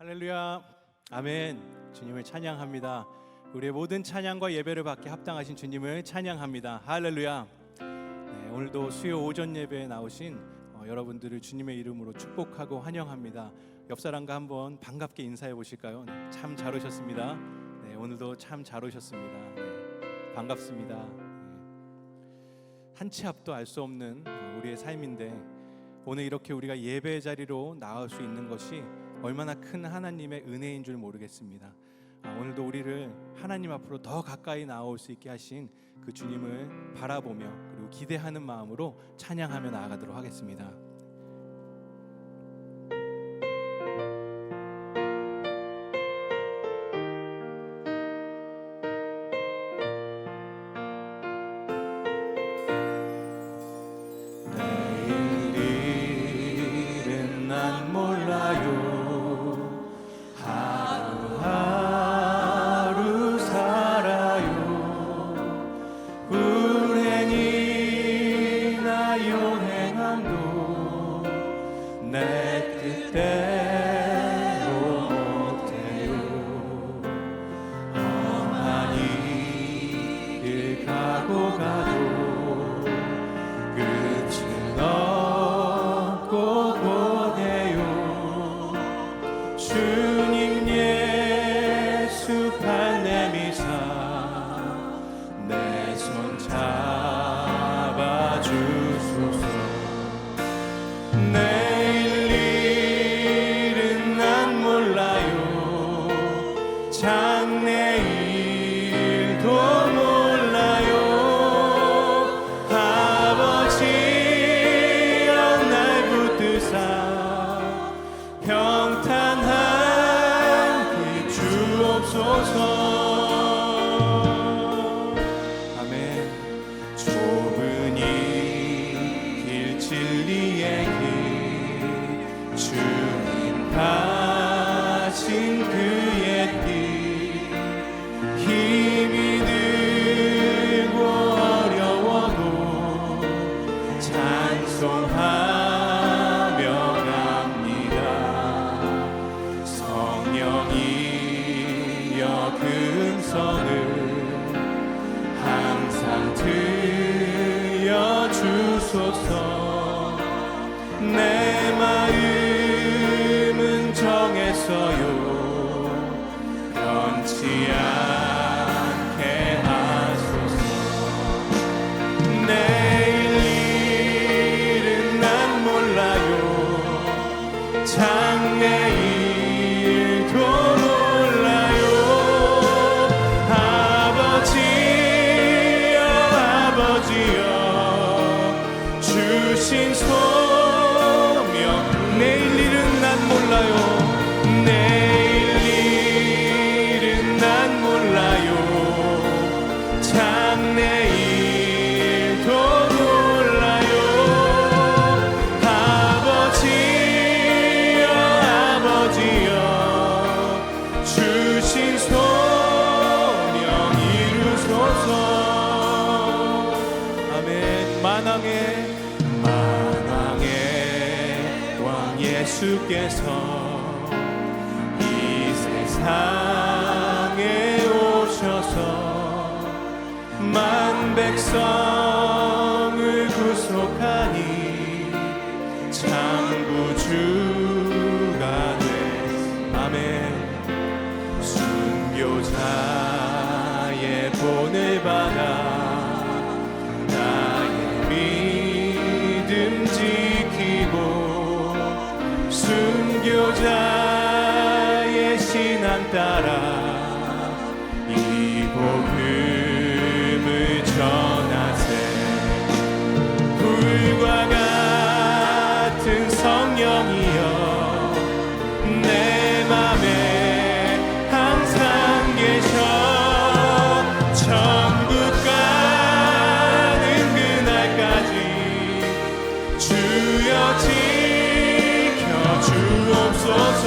할렐루야, 아멘. 주님을 찬양합니다. 우리의 모든 찬양과 예배를 받게 합당하신 주님을 찬양합니다. 할렐루야. 네, 오늘도 수요 오전 예배에 나오신 여러분들을 주님의 이름으로 축복하고 환영합니다. 옆 사람과 한번 반갑게 인사해 보실까요? 네, 참 잘 오셨습니다. 네, 오늘도 참 잘 오셨습니다. 네, 반갑습니다. 한 치 앞도 알 수 없는 우리의 삶인데 오늘 이렇게 우리가 예배 자리로 나올 수 있는 것이 얼마나 큰 하나님의 은혜인 줄 모르겠습니다. 오늘도 우리를 하나님 앞으로 더 가까이 나올 수 있게 하신 그 주님을 바라보며 그리고 기대하는 마음으로 찬양하며 나아가도록 하겠습니다. 내일은 난 몰라요. 내 마음은 정했어요. 변치 않게 하소서. 내일 일은 난 몰라요. 장래일도 몰라요. 아버지여 아버지여 주신 내일 일은 난 몰라요. 내일 일은 난 몰라요. 장래일도 몰라요. 아버지여 아버지여 주신 소명 이루소서. 아멘. 만왕의 예수께서 이 세상에 오셔서 만 백성을 구속하니 참 구주가 돼. 아멘. 순교자의 본을 받아 나의 믿음 지키고 순교자의 신앙 따라 이 복음을 전하세. 불과 같은 성령이여 내 맘에 항상 계셔. 천국 가는 그날까지 주여 주옵소서. 불과 같은 성령이여 내 맘에 항상 계셔. 천국 가는 그날까지 주여 주옵소서.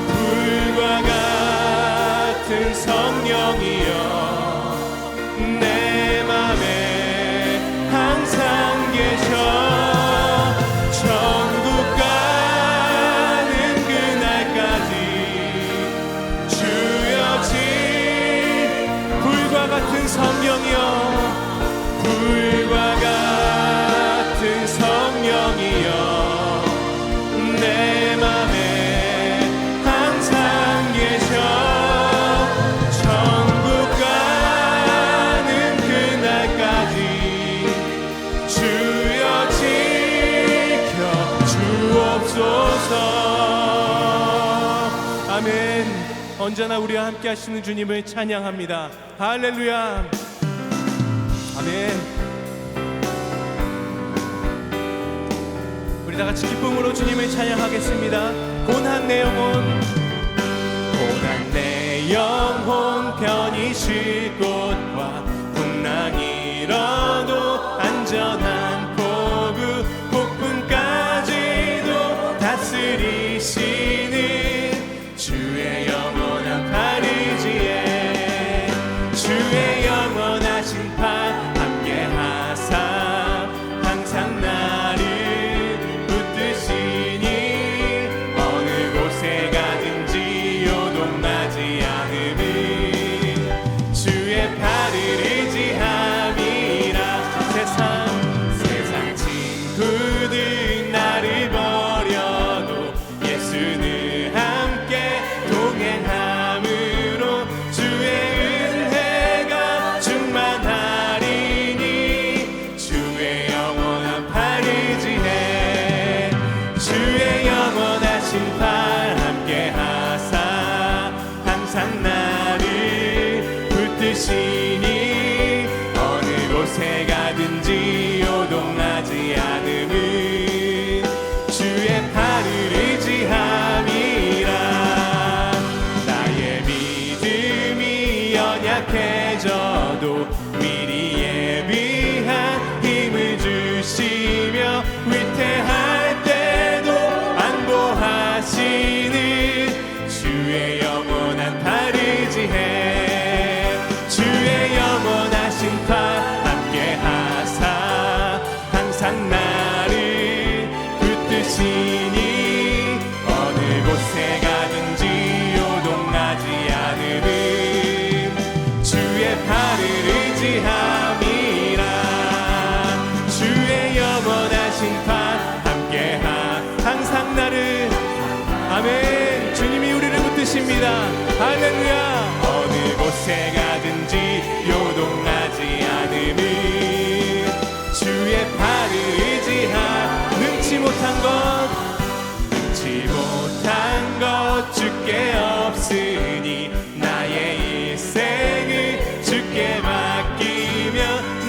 불과 같은 아멘. 언제나 우리와 함께 하시는 주님을 찬양합니다. 할렐루야. 아멘. 우리 다 같이 기쁨으로 주님을 찬양하겠습니다. 고난 내 영혼, 고난 내 영혼, 편히 쉴 곳과 풍랑이 일어도 안전한 포구, 폭풍까지도 다스리시는 주의 영원한 파리지에, 주의 영원하신 팔 함께 하사 항상 나를 붙드시니, 어느 곳에 가든지 요동하지 않음은 주의 팔을 의지함이라. 세상 친구들 나를 버려도 예수는 함께 동행함으로 주의 은혜가 충만하리니, 주의 영원한 팔 의지해, 주의 영원하신 팔 함께 하사 항상 나를 붙드시니, 어느 곳에 가든지 요동하지 않음은 주의 팔을 의지함이라. 나의 믿음이 연약해져도 미리 예비한 힘을 주시며, 위태할 때도 안보하시는 주의 영원한 팔 의지해, 주의 영원하신 팔 함께 하사 항상 나를 붙드시니, 어느 곳에 가든지 요동하지 않음은 주의 팔을 의지함이라. 주의 영원하신 팔 함께 항상 나를, 아멘. 주님이 우리를 붙드십니다. 할렐루야. 어느 곳에 가든지 요동하지 않음은 주의 팔을 의지하. 능치 못한 것 주께 없으니, 나의 일생을 주께 맡기며,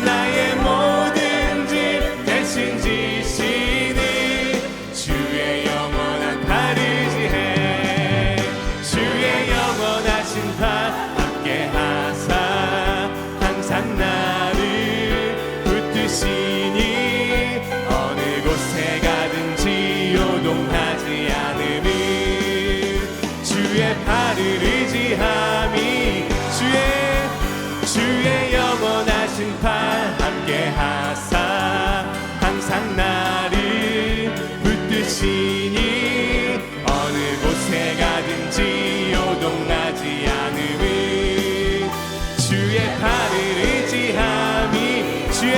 나의 모든 짐 대신 지시는 주의 영원한 팔 의지해, 주의 영원하신 팔 함께 하사 항상 나를 붙드시니, 어느 곳에 가든지 요동하지 않음은 주의 팔을 의지함이, 주의 영원하신 팔 함께 하사 항상 나를 붙드시니, 어느 곳에 가든지 요동하지 않음은 주의 팔을 의지함이, 주의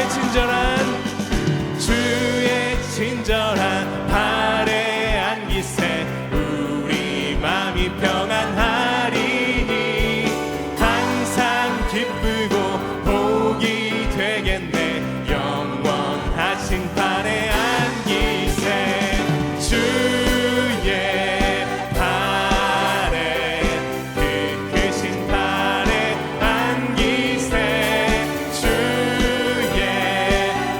친절한 팔에 안기세 우리 마음이 평안하리니, 항상 기쁘고 복이 되겠네. 영원하신 팔에 안기세, 주의 팔에, 그 크신 팔에 안기세, 주의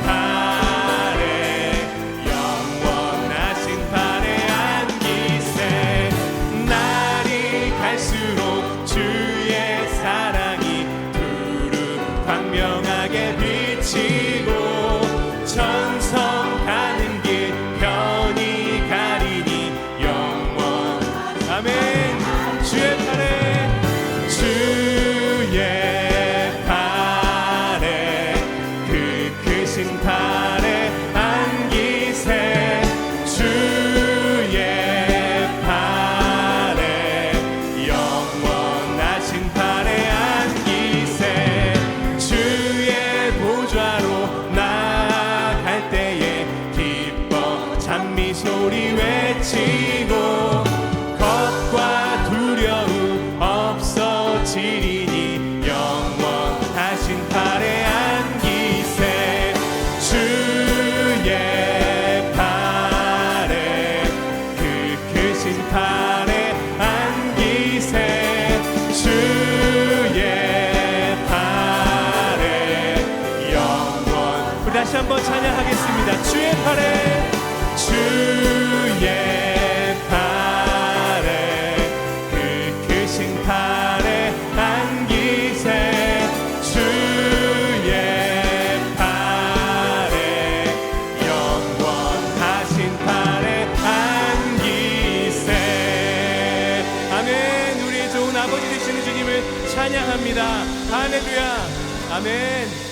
팔에, 영원하신 팔에 안기세. 날이 갈수록 주의 사랑이 두루 광명하게 비치고, 천성 가는 길 편히 가리니, 영원, 아멘. 주의 팔에, 그 크신 팔에 안기세, 주의 팔에, 영원하신 팔에 안기세. 주의 보좌로 나아갈 때에 기뻐 찬미 소리 외치고, 겉과 할렐루야. 주의 팔에 그 크신 팔에 안기세. 주의 팔에 영원하신 팔에 안기세. 아멘. 우리의 좋은 아버지 되시는 주님을 찬양합니다. 할렐루야. 아멘.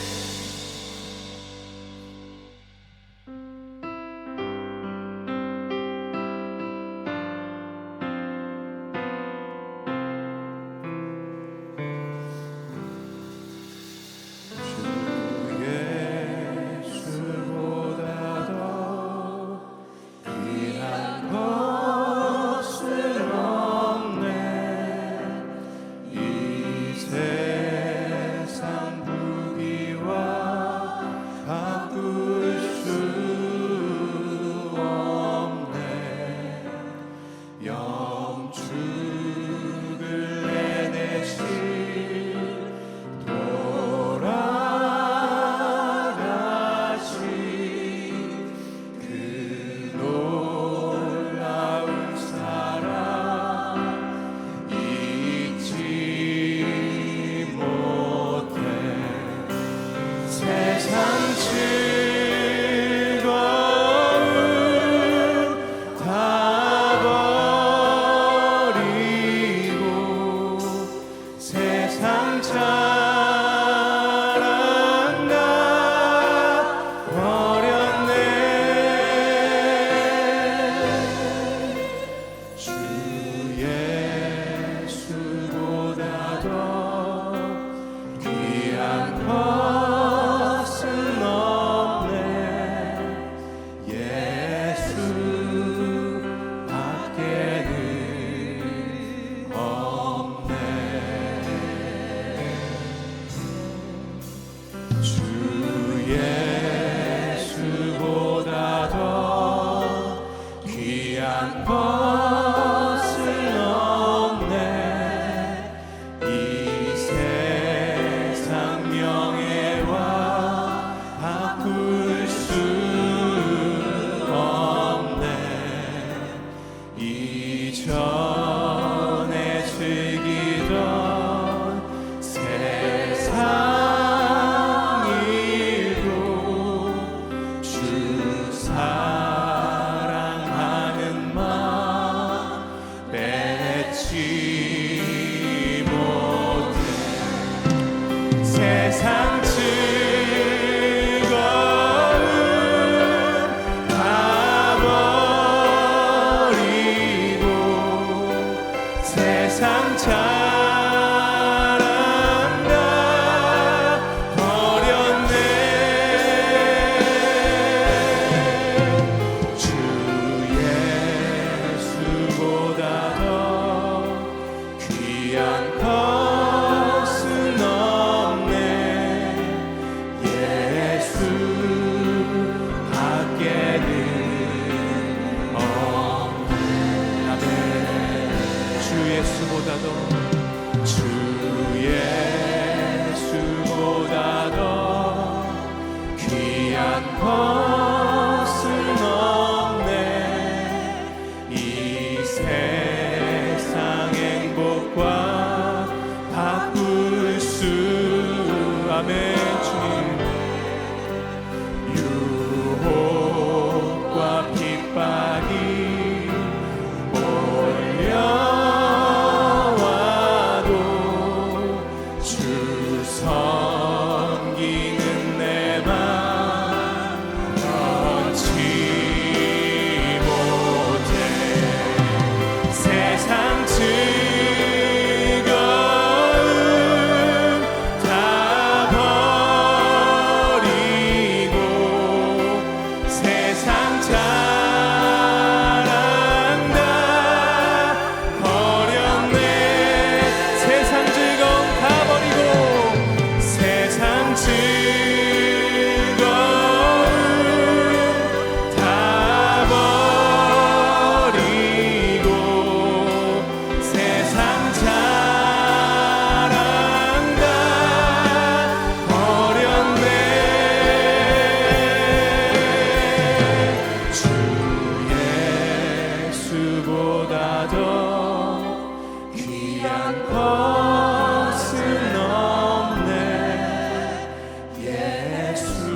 것은 없네. 예수밖에는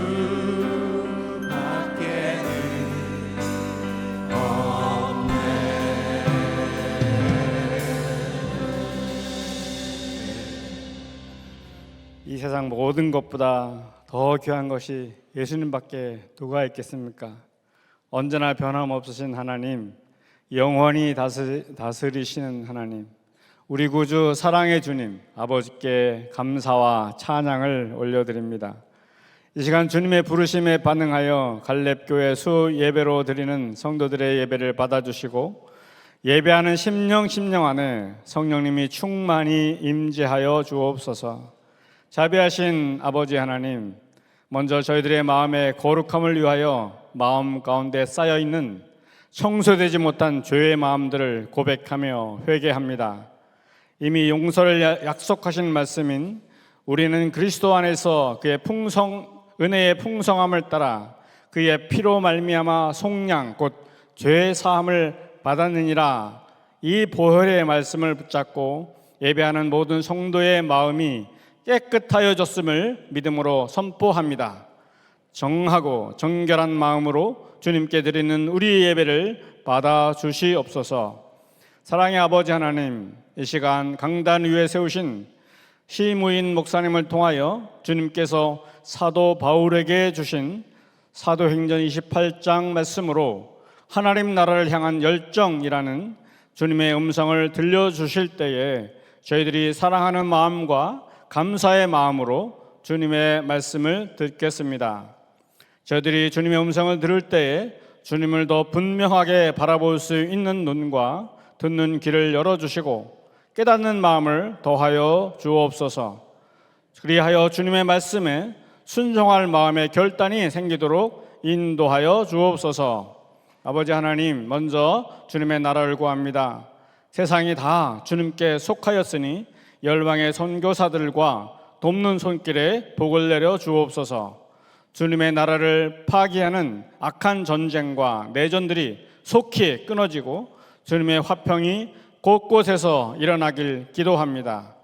없네. 이 세상 모든 것보다 더 귀한 것이 예수님밖에 누가 있겠습니까? 언제나 변함없으신 하나님, 영원히 다스리시는 하나님, 우리 구주 사랑의 주님, 아버지께 감사와 찬양을 올려드립니다. 이 시간 주님의 부르심에 반응하여 갈렙교회 수 예배로 드리는 성도들의 예배를 받아주시고, 예배하는 심령 안에 성령님이 충만히 임재하여 주옵소서. 자비하신 아버지 하나님, 먼저 저희들의 마음의 거룩함을 위하여 마음 가운데 쌓여있는 청소되지 못한 죄의 마음들을 고백하며 회개합니다. 이미 용서를 약속하신 말씀인 우리는 그리스도 안에서 그의 은혜의 풍성함을 따라 그의 피로 말미암아 속량 곧 죄의 사함을 받았느니라. 이 보혈의 말씀을 붙잡고 예배하는 모든 성도의 마음이 깨끗하여졌음을 믿음으로 선포합니다. 정하고 정결한 마음으로 주님께 드리는 우리 예배를 받아주시옵소서. 사랑의 아버지 하나님, 이 시간 강단 위에 세우신 시무인 목사님을 통하여 주님께서 사도 바울에게 주신 사도행전 28장 말씀으로 하나님 나라를 향한 열정이라는 주님의 음성을 들려주실 때에 저희들이 사랑하는 마음과 감사의 마음으로 주님의 말씀을 듣겠습니다. 저희들이 주님의 음성을 들을 때에 주님을 더 분명하게 바라볼 수 있는 눈과 듣는 귀를 열어주시고 깨닫는 마음을 더하여 주옵소서. 그리하여 주님의 말씀에 순종할 마음의 결단이 생기도록 인도하여 주옵소서. 아버지 하나님, 먼저 주님의 나라를 구합니다. 세상이 다 주님께 속하였으니 열방의 선교사들과 돕는 손길에 복을 내려 주옵소서. 주님의 나라를 파기하는 악한 전쟁과 내전들이 속히 끊어지고 주님의 화평이 곳곳에서 일어나길 기도합니다.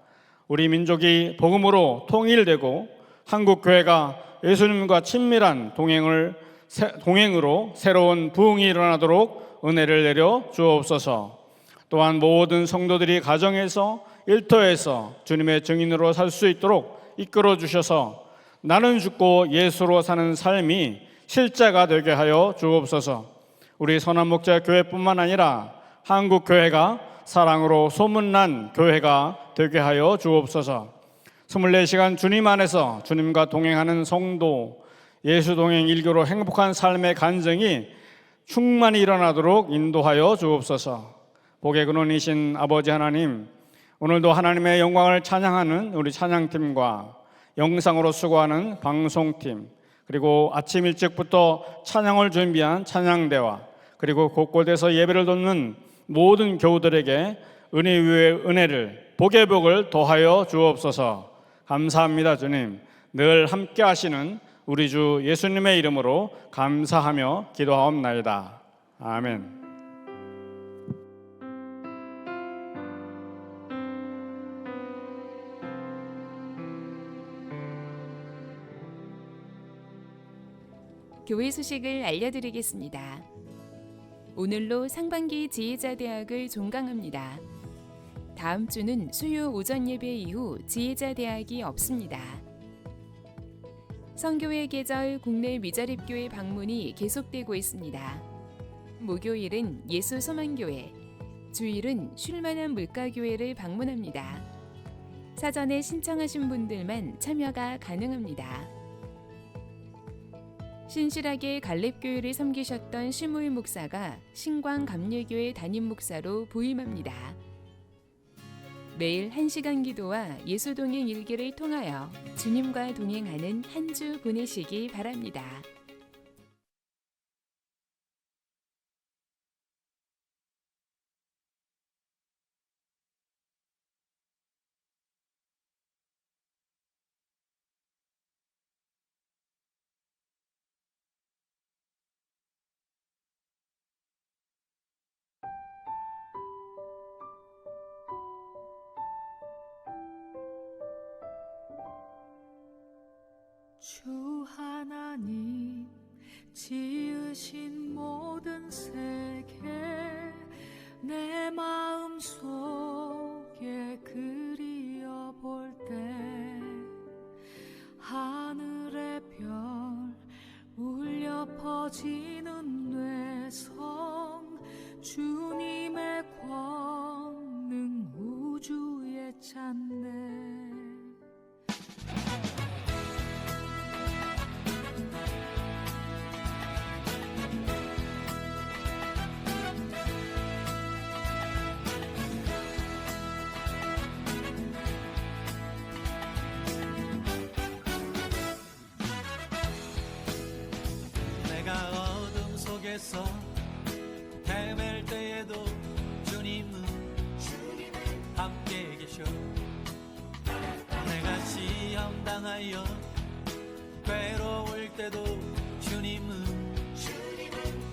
우리 민족이 복음으로 통일되고 한국교회가 예수님과 친밀한 동행으로 새로운 부흥이 일어나도록 은혜를 내려 주옵소서. 또한 모든 성도들이 가정에서 일터에서 주님의 증인으로 살 수 있도록 이끌어 주셔서 나는 죽고 예수로 사는 삶이 실제가 되게 하여 주옵소서. 우리 선한목자교회뿐만 아니라 한국교회가 사랑으로 소문난 교회가 되게 하여 주옵소서. 24시간 주님 안에서 주님과 동행하는 성도, 예수 동행 일교로 행복한 삶의 간증이 충만히 일어나도록 인도하여 주옵소서. 복의 근원이신 아버지 하나님, 오늘도 하나님의 영광을 찬양하는 우리 찬양팀과 영상으로 수고하는 방송팀, 그리고 아침 일찍부터 찬양을 준비한 찬양대와, 그리고 곳곳에서 예배를 돕는 모든 교우들에게 은혜 위에 은혜를, 복의 복을 더하여 주옵소서. 감사합니다. 주님, 늘 함께 하시는 우리 주 예수님의 이름으로 감사하며 기도하옵나이다. 아멘. 교회 소식을 알려드리겠습니다. 오늘로 상반기 지혜자대학을 종강합니다. 다음 주는 수요 오전 예배 이후 지혜자대학이 없습니다. 선교회 계절 국내 미자립교회 방문이 계속되고 있습니다. 목요일은 예수소망교회, 주일은 쉴만한 물가교회를 방문합니다. 사전에 신청하신 분들만 참여가 가능합니다. 신실하게 갈렙교회를 섬기셨던 시무일 목사가 신광감리교회 담임 목사로 부임합니다. 매일 1시간 기도와 예수동행 일기를 통하여 주님과 동행하는 한 주 보내시기 바랍니다. 주 하나님 지으신 모든 세계 내 마음 속에 그리어볼 때 하늘의 별 울려 퍼지는 뇌성 주님의 권능 우주에 찾네. 내가 어둠 속에서 헤맬 때에도 주님은 함께 계셔. 내가 시험 당하여 괴로울 때도 주님은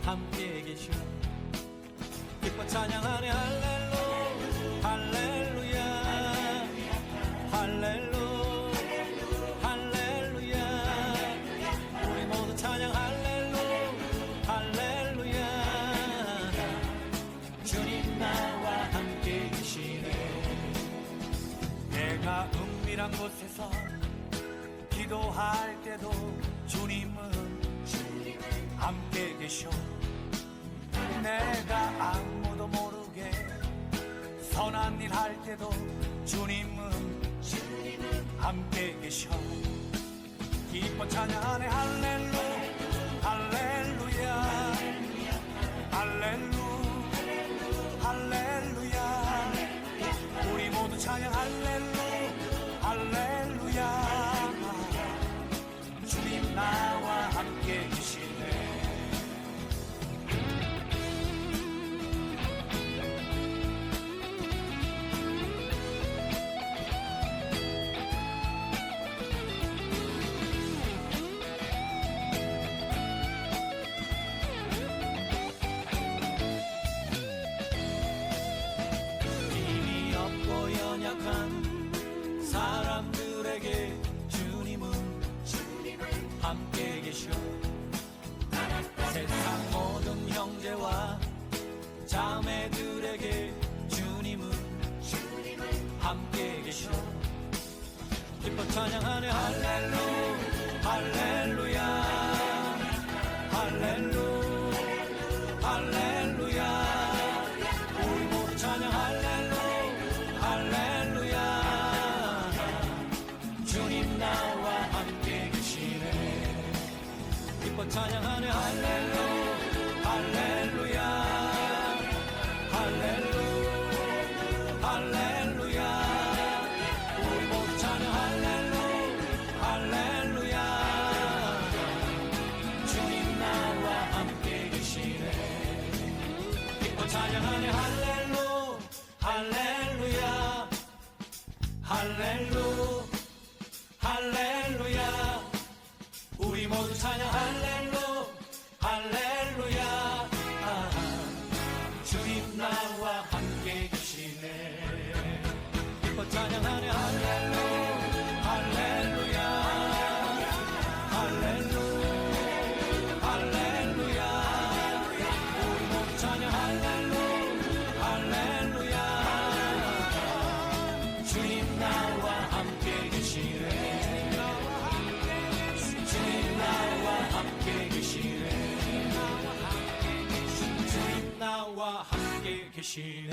함께 계셔. 기뻐 찬양하네 할렐루 할렐루야 할렐루 할렐루야. 우리 모두 찬양 할렐루 할렐루야. 주님 나와 함께 계시네. 내가 은밀한 곳에서 기도할 때도 주님은 함께 계셔. 내가 아무도 모르게 선한 일 할 때도 주님은 함께 계셔. 기뻐 찬양하네 할렐루 할렐루야 할렐루 할렐루야. 우리 모두 찬양 할렐루 할렐루야. 주님 나와 함께 계시네. 힘이 없고 연약한 사람들에게 주님은 함께 계셔. 세상 모든 형제와 자매들에게 주님은 함께 계셔. 기뻐 찬양하네 할렐루 할렐루야 할렐루 할렐루야. 우리 모두 찬양 할렐루 할렐루야. 주님 나와 함께 계시네. 기뻐 찬양하네 할렐루 할렐루야 할렐루 할렐루야. 우리 모두 찬양 할렐루 할렐루야. 주님 나와 함께 계시네. 기뻐 찬양하네 할렐루 할렐루야 할렐루 할렐루야. 우리 모두 찬양 할렐루 할렐루야. 주님 나와 함께 계시네. 기뻐 찬양하네 할렐루 할렐루야 할렐루 할렐루야. 우리 모두 찬양 할렐루 할렐루야. 주님 나와 함께 계시네. 주님 나와 함께 계시네. 주님 나와 함께 계시네.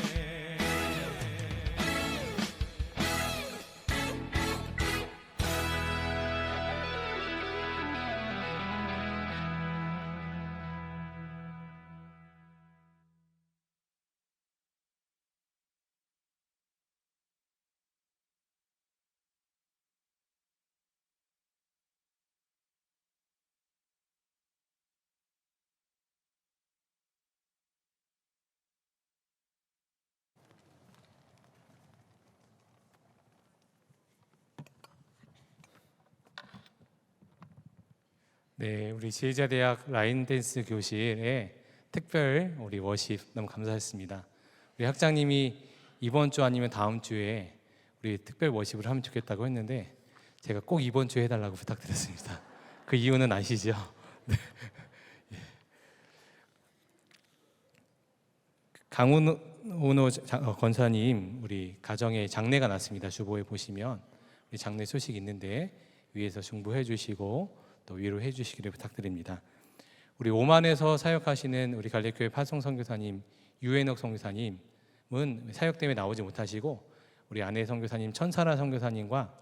네, 우리 지혜자대학 라인댄스 교실에 특별 우리 워십 너무 감사했습니다. 우리 학장님이 이번 주 아니면 다음 주에 우리 특별 워십을 하면 좋겠다고 했는데 제가 꼭 이번 주에 해달라고 부탁드렸습니다. 그 이유는 아시죠? 네. 강훈호 권사님 우리 가정에 장례가 났습니다. 주보에 보시면 우리 장례 소식 있는데 위에서 중보해 주시고 또 위로해 주시기를 부탁드립니다. 우리 오만에서 사역하시는 우리 갈래교회 파송 선교사님 유해넉 선교사님은 사역 때문에 나오지 못하시고 우리 아내 선교사님 천사라 선교사님과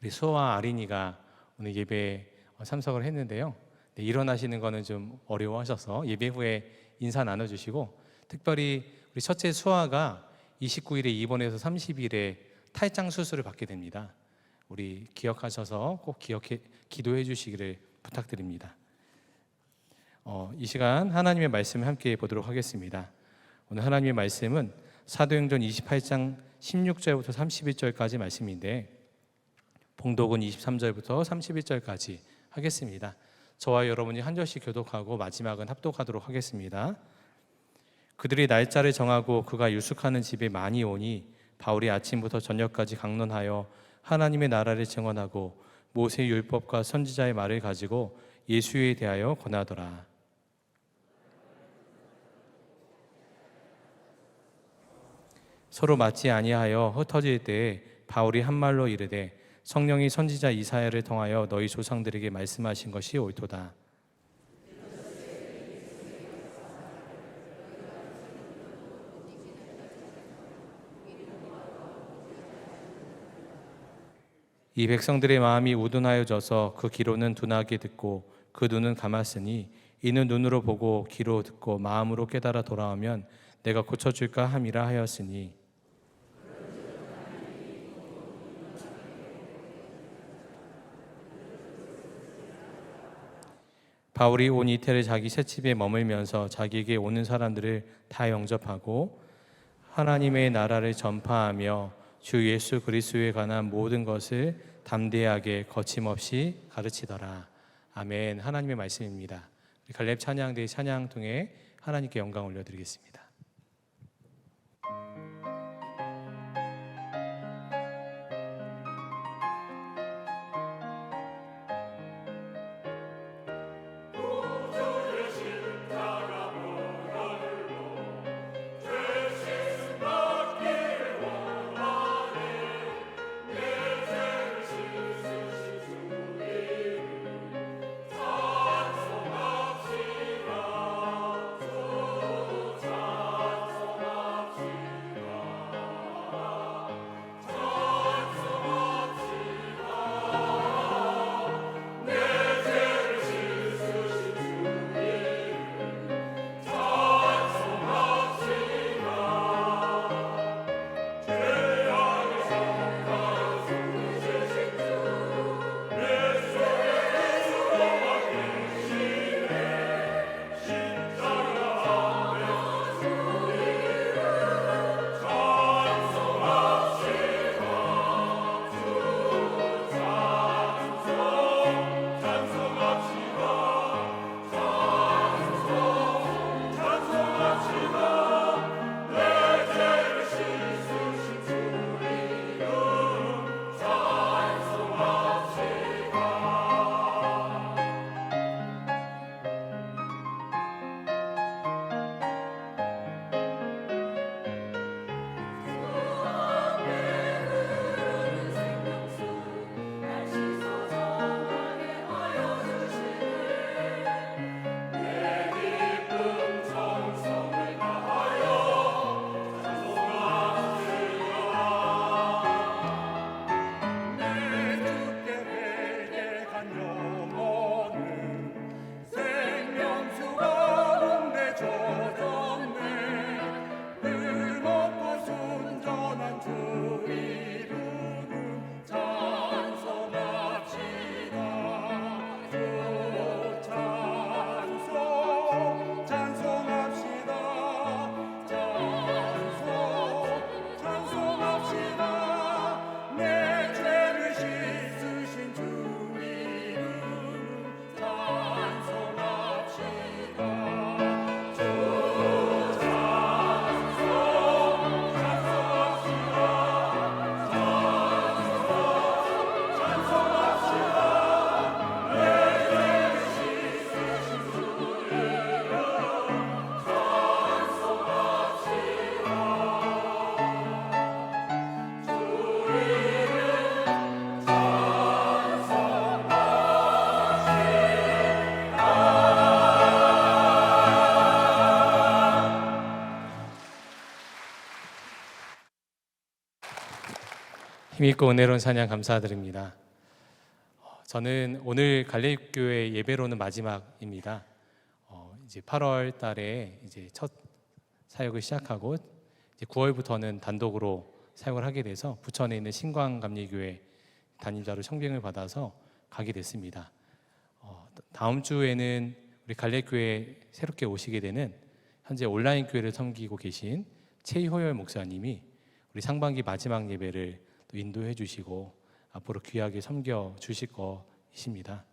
우리 수호와 아린이가 오늘 예배에 참석을 했는데요. 네, 일어나시는 거는 좀 어려워하셔서 예배 후에 인사 나눠주시고 특별히 우리 첫째 수아가 29일에 입원해서 30일에 탈장 수술을 받게 됩니다. 우리 기억하셔서 꼭 기도해 주시기를 부탁드립니다. 이 시간 하나님의 말씀을 함께 보도록 하겠습니다. 오늘 하나님의 말씀은 사도행전 28장 16절부터 31절까지 말씀인데 봉독은 23절부터 31절까지 하겠습니다. 저와 여러분이 한 절씩 교독하고 마지막은 합독하도록 하겠습니다. 그들이 날짜를 정하고 그가 유숙하는 집에 많이 오니 바울이 아침부터 저녁까지 강론하여 하나님의 나라를 증언하고 모세 율법과 선지자의 말을 가지고 예수에 대하여 권하더라. 서로 맞지 아니하여 흩어질 때에 바울이 한 말로 이르되 성령이 선지자 이사야를 통하여 너희 조상들에게 말씀하신 것이 옳도다. 이 백성들의 마음이 우둔하여져서 그 귀로는 둔하게 듣고 그 눈은 감았으니 이는 눈으로 보고 귀로 듣고 마음으로 깨달아 돌아오면 내가 고쳐줄까 함이라 하였으니 바울이 온 이태를 자기 셋집에 머물면서 자기에게 오는 사람들을 다 영접하고 하나님의 나라를 전파하며 주 예수 그리스도에 관한 모든 것을 담대하게 거침없이 가르치더라. 아멘. 하나님의 말씀입니다. 우리 갈렙 찬양대의 찬양 통해 하나님께 영광 올려드리겠습니다. 힘있고 은혜로운 찬양 감사드립니다. 저는 오늘 갈릴교회 예배로는 마지막입니다. 이제 8월 달에 이제 첫 사역을 시작하고 이제 9월부터는 단독으로 사역을 하게 돼서 부천에 있는 신광감리교회 담임자로 청빙을 받아서 가게 됐습니다. 다음 주에는 우리 갈릴교회 새롭게 오시게 되는 현재 온라인 교회를 섬기고 계신 최효열 목사님이 우리 상반기 마지막 예배를 또 인도해 주시고 앞으로 귀하게 섬겨 주실 것이십니다.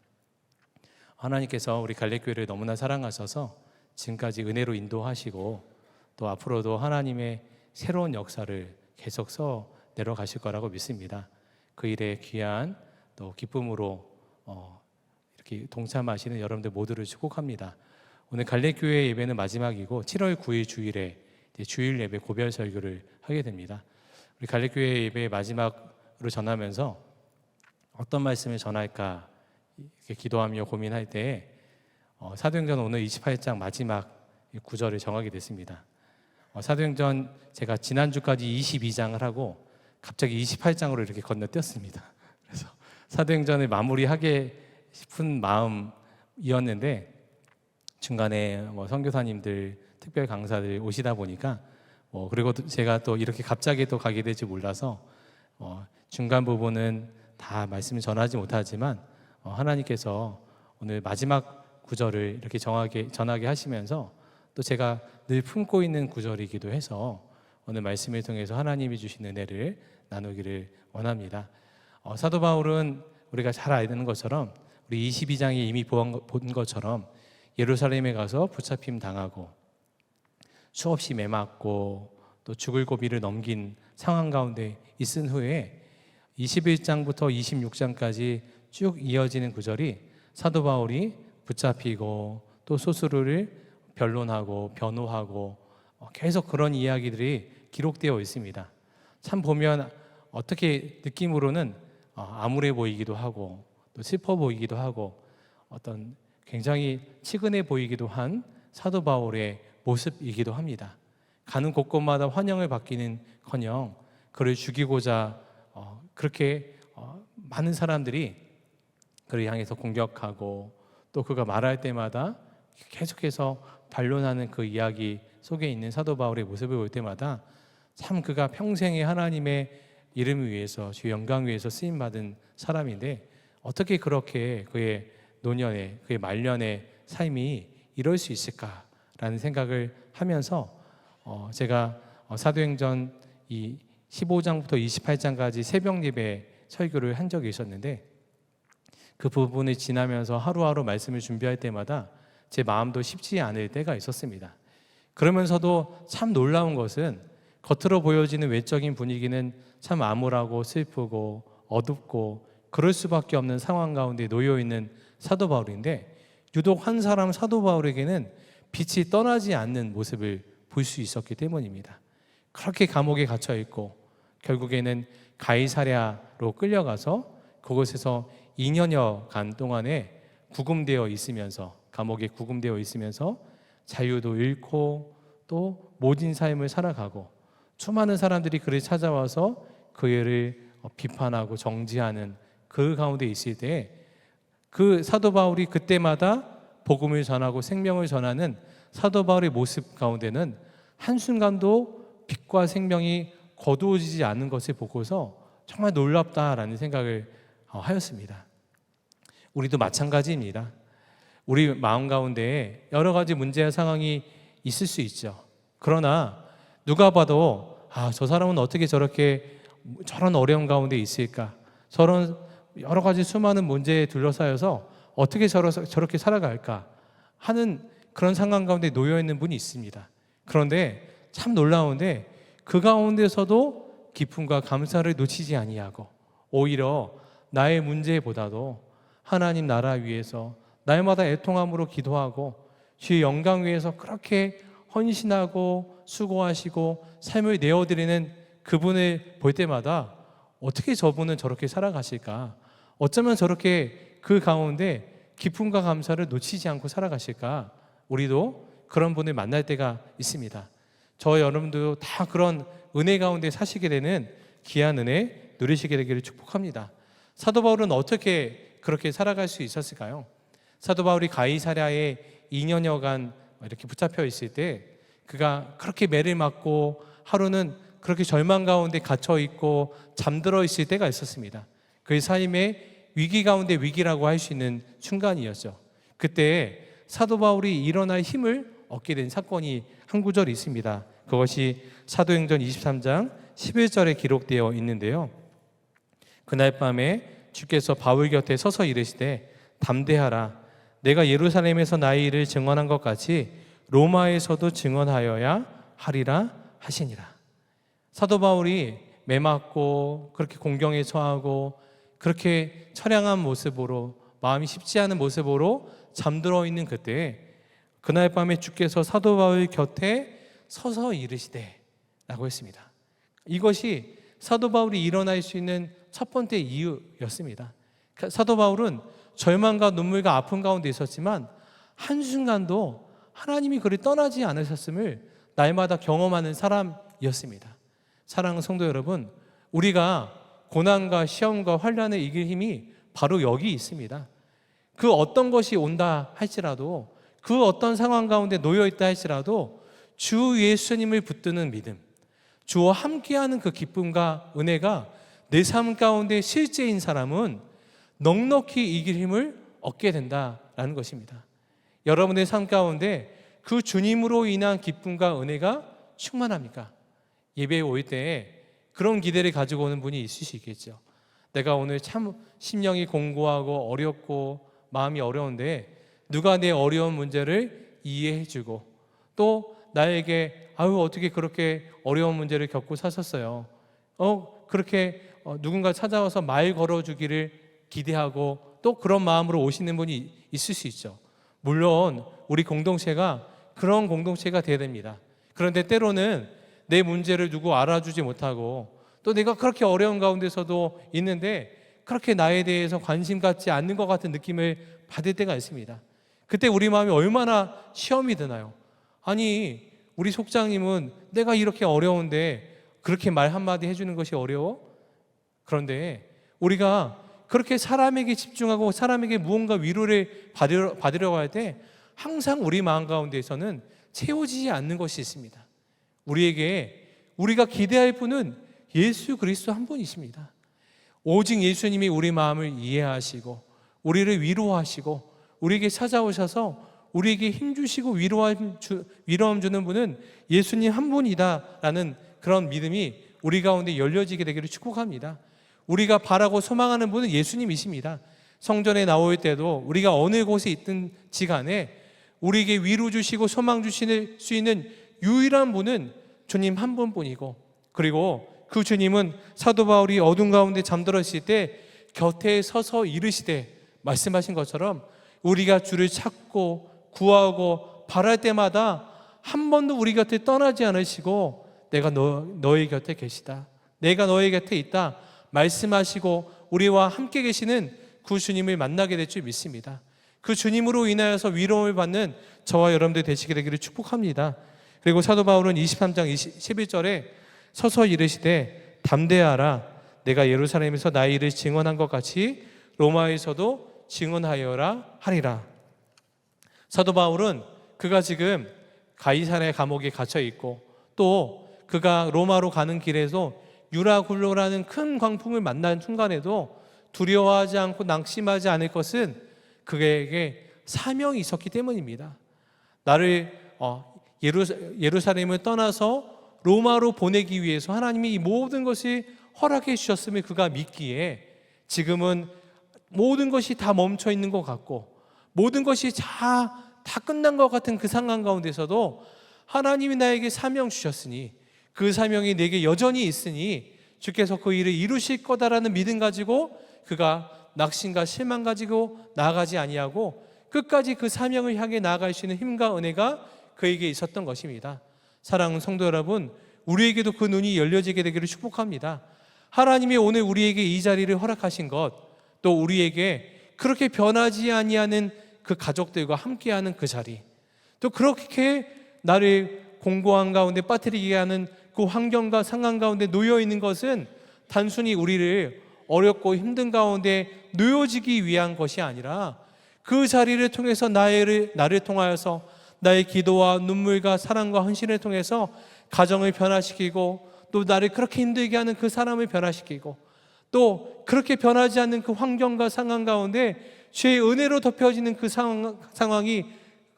하나님께서 우리 갈릴교회를 너무나 사랑하셔서 지금까지 은혜로 인도하시고 또 앞으로도 하나님의 새로운 역사를 계속 써 내려가실 거라고 믿습니다. 그 일에 귀한 또 기쁨으로 이렇게 동참하시는 여러분들 모두를 축복합니다. 오늘 갈릴교회 예배는 마지막이고 7월 9일 주일에 이제 주일 예배 고별 설교를 하게 됩니다. 우리 갈릴교회 예배 마지막으로 전하면서 어떤 말씀을 전할까 이렇게 기도하며 고민할 때 사도행전 오늘 28장 마지막 구절을 정하게 됐습니다. 사도행전 제가 지난주까지 22장을 하고 갑자기 28장으로 이렇게 건너뛰었습니다. 그래서 사도행전을 마무리하게 싶은 마음이었는데 중간에 선교사님들 특별 강사들 오시다 보니까 그리고 제가 또 이렇게 갑자기 또 가게 될지 몰라서 중간 부분은 다 말씀을 전하지 못하지만 하나님께서 오늘 마지막 구절을 이렇게 전하게 하시면서 또 제가 늘 품고 있는 구절이기도 해서 오늘 말씀을 통해서 하나님이 주신 은혜를 나누기를 원합니다. 사도 바울은 우리가 잘 아는 것처럼 우리 22장에 이미 본 것처럼 예루살렘에 가서 붙잡힘 당하고 수없이 매맞고 또 죽을 고비를 넘긴 상황 가운데 있은 후에 21장부터 26장까지 쭉 이어지는 구절이 사도 바울이 붙잡히고 또 소수를 변론하고 변호하고 계속 그런 이야기들이 기록되어 있습니다. 참 보면 어떻게 느낌으로는 암울해 보이기도 하고 또 슬퍼 보이기도 하고 어떤 굉장히 치근해 보이기도 한 사도 바울의 모습이기도 합니다. 가는 곳곳마다 환영을 받기는커녕 그를 죽이고자 그렇게 많은 사람들이 그를 향해서 공격하고 또 그가 말할 때마다 계속해서 반론하는 그 이야기 속에 있는 사도 바울의 모습을 볼 때마다 참 그가 평생에 하나님의 이름을 위해서 주의 영광 위해서 쓰임 받은 사람인데 어떻게 그렇게 그의 노년에 그의 말년의 삶이 이럴 수 있을까라는 생각을 하면서 제가 사도행전 이 15장부터 28장까지 새벽 예배 설교를 한 적이 있었는데 그 부분을 지나면서 하루하루 말씀을 준비할 때마다 제 마음도 쉽지 않을 때가 있었습니다. 그러면서도 참 놀라운 것은 겉으로 보여지는 외적인 분위기는 참 암울하고 슬프고 어둡고 그럴 수밖에 없는 상황 가운데 놓여 있는 사도 바울인데 유독 한 사람 사도 바울에게는 빛이 떠나지 않는 모습을 볼 수 있었기 때문입니다. 그렇게 감옥에 갇혀 있고 결국에는 가이사랴로 끌려가서 그곳에서 2년여간 동안에 구금되어 있으면서 감옥에 구금되어 있으면서 자유도 잃고 또 모진 삶을 살아가고 수많은 사람들이 그를 찾아와서 그를 비판하고 정지하는 그 가운데 있을 때 그 사도 바울이 그때마다 복음을 전하고 생명을 전하는 사도 바울의 모습 가운데는 한순간도 빛과 생명이 거두어지지 않는 것을 보고서 정말 놀랍다라는 생각을 하였습니다. 우리도 마찬가지입니다. 우리 마음 가운데 여러 가지 문제와 상황이 있을 수 있죠. 그러나 누가 봐도 저 사람은 어떻게 저런 어려운 가운데 있을까? 저런 여러 가지 수많은 문제에 둘러싸여서 어떻게 저렇게 살아갈까 하는 그런 상황 가운데 놓여 있는 분이 있습니다. 그런데 참 놀라운데 그 가운데서도 기쁨과 감사를 놓치지 아니하고 오히려 나의 문제보다도 하나님 나라 위해서 날마다 애통함으로 기도하고 주의 영광 위해서 그렇게 헌신하고 수고하시고 삶을 내어드리는 그분을 볼 때마다 어떻게 저분은 저렇게 살아가실까? 어쩌면 저렇게 그 가운데 기쁨과 감사를 놓치지 않고 살아가실까? 우리도 그런 분을 만날 때가 있습니다. 저 여러분도 다 그런 은혜 가운데 사시게 되는 귀한 은혜 누리시게 되기를 축복합니다. 사도 바울은 어떻게 그렇게 살아갈 수 있었을까요? 사도 바울이 가이사랴에 2년여간 이렇게 붙잡혀 있을 때 그가 그렇게 매를 맞고 하루는 그렇게 절망 가운데 갇혀 있고 잠들어 있을 때가 있었습니다. 그의 삶의 위기 가운데 위기라고 할 수 있는 순간이었죠. 그때 사도 바울이 일어날 힘을 얻게 된 사건이 한 구절이 있습니다. 그것이 사도행전 23장 11절에 기록되어 있는데요. 그날 밤에 주께서 바울 곁에 서서 이르시되 담대하라. 내가 예루살렘에서 나의 일을 증언한 것 같이 로마에서도 증언하여야 하리라 하시니라. 사도 바울이 매맞고 그렇게 공경에 처하고 그렇게 처량한 모습으로 마음이 쉽지 않은 모습으로 잠들어 있는 그때 그날 밤에 주께서 사도 바울 곁에 서서 이르시되 라고 했습니다. 이것이 사도 바울이 일어날 수 있는 첫 번째 이유였습니다. 사도 바울은 절망과 눈물과 아픔 가운데 있었지만 한순간도 하나님이 그를 떠나지 않으셨음을 날마다 경험하는 사람이었습니다. 사랑하는 성도 여러분, 우리가 고난과 시험과 환난을 이길 힘이 바로 여기 있습니다. 그 어떤 것이 온다 할지라도, 그 어떤 상황 가운데 놓여 있다 할지라도 주 예수님을 붙드는 믿음, 주와 함께하는 그 기쁨과 은혜가 내 삶 가운데 실제인 사람은 넉넉히 이길 힘을 얻게 된다라는 것입니다. 여러분의 삶 가운데 그 주님으로 인한 기쁨과 은혜가 충만합니까? 예배에 올 때 그런 기대를 가지고 오는 분이 있을 수 있겠죠. 내가 오늘 참 심령이 공고하고 어렵고 마음이 어려운데 누가 내 어려운 문제를 이해해주고 또 나에게 어떻게 그렇게 어려운 문제를 겪고 사셨어요. 그렇게 누군가 찾아와서 말 걸어주기를 기대하고 또 그런 마음으로 오시는 분이 있을 수 있죠. 물론 우리 공동체가 그런 공동체가 돼야 됩니다. 그런데 때로는 내 문제를 누구 알아주지 못하고 또 내가 그렇게 어려운 가운데서도 있는데 그렇게 나에 대해서 관심 갖지 않는 것 같은 느낌을 받을 때가 있습니다. 그때 우리 마음이 얼마나 시험이 드나요? 아니, 우리 속장님은 내가 이렇게 어려운데 그렇게 말 한마디 해주는 것이 어려워? 그런데 우리가 그렇게 사람에게 집중하고 사람에게 무언가 위로를 받으려고 할 때 항상 우리 마음 가운데에서는 채워지지 않는 것이 있습니다. 우리가 기대할 분은 예수 그리스도 한 분이십니다. 오직 예수님이 우리 마음을 이해하시고 우리를 위로하시고 우리에게 찾아오셔서 우리에게 힘주시고 위로함 주는 분은 예수님 한 분이다라는 그런 믿음이 우리 가운데 열려지게 되기를 축복합니다. 우리가 바라고 소망하는 분은 예수님이십니다. 성전에 나올 때도 우리가 어느 곳에 있든지 간에 우리에게 위로 주시고 소망 주실 수 있는 유일한 분은 주님 한 분뿐이고, 그리고 그 주님은 사도 바울이 어둠 가운데 잠들어 있을 때 곁에 서서 이르시되 말씀하신 것처럼 우리가 주를 찾고 구하고 바랄 때마다 한 번도 우리 곁에 떠나지 않으시고 내가 너의 곁에 계시다, 내가 너의 곁에 있다 말씀하시고 우리와 함께 계시는 그 주님을 만나게 될 줄 믿습니다. 그 주님으로 인하여서 위로를 받는 저와 여러분들 되시게 되기를 축복합니다. 그리고 사도 바울은 23장 11절에 서서 이르시되 담대하라, 내가 예루살렘에서 나의 일을 증언한 것 같이 로마에서도 증언하여라 하리라. 사도 바울은 그가 지금 가이사랴 감옥에 갇혀 있고 또 그가 로마로 가는 길에서 유라굴로라는 큰 광풍을 만난 순간에도 두려워하지 않고 낙심하지 않을 것은 그에게 사명이 있었기 때문입니다. 나를 예루살렘을 떠나서 로마로 보내기 위해서 하나님이 이 모든 것을 허락해 주셨음을 그가 믿기에 지금은 모든 것이 다 멈춰 있는 것 같고 모든 것이 다 끝난 것 같은 그 상황 가운데서도 하나님이 나에게 사명 주셨으니 그 사명이 내게 여전히 있으니 주께서 그 일을 이루실 거다라는 믿음 가지고 그가 낙심과 실망 가지고 나아가지 아니하고 끝까지 그 사명을 향해 나아갈 수 있는 힘과 은혜가 그에게 있었던 것입니다. 사랑하는 성도 여러분, 우리에게도 그 눈이 열려지게 되기를 축복합니다. 하나님이 오늘 우리에게 이 자리를 허락하신 것, 또 우리에게 그렇게 변하지 아니하는 그 가족들과 함께하는 그 자리, 또 그렇게 나를 공고한 가운데 빠뜨리게 하는 그 환경과 상황 가운데 놓여 있는 것은 단순히 우리를 어렵고 힘든 가운데 놓여지기 위한 것이 아니라 그 자리를 통해서 나를 통하여서 나의 기도와 눈물과 사랑과 헌신을 통해서 가정을 변화시키고, 또 나를 그렇게 힘들게 하는 그 사람을 변화시키고, 또 그렇게 변하지 않는 그 환경과 상황 가운데 죄의 은혜로 덮여지는 그 상황이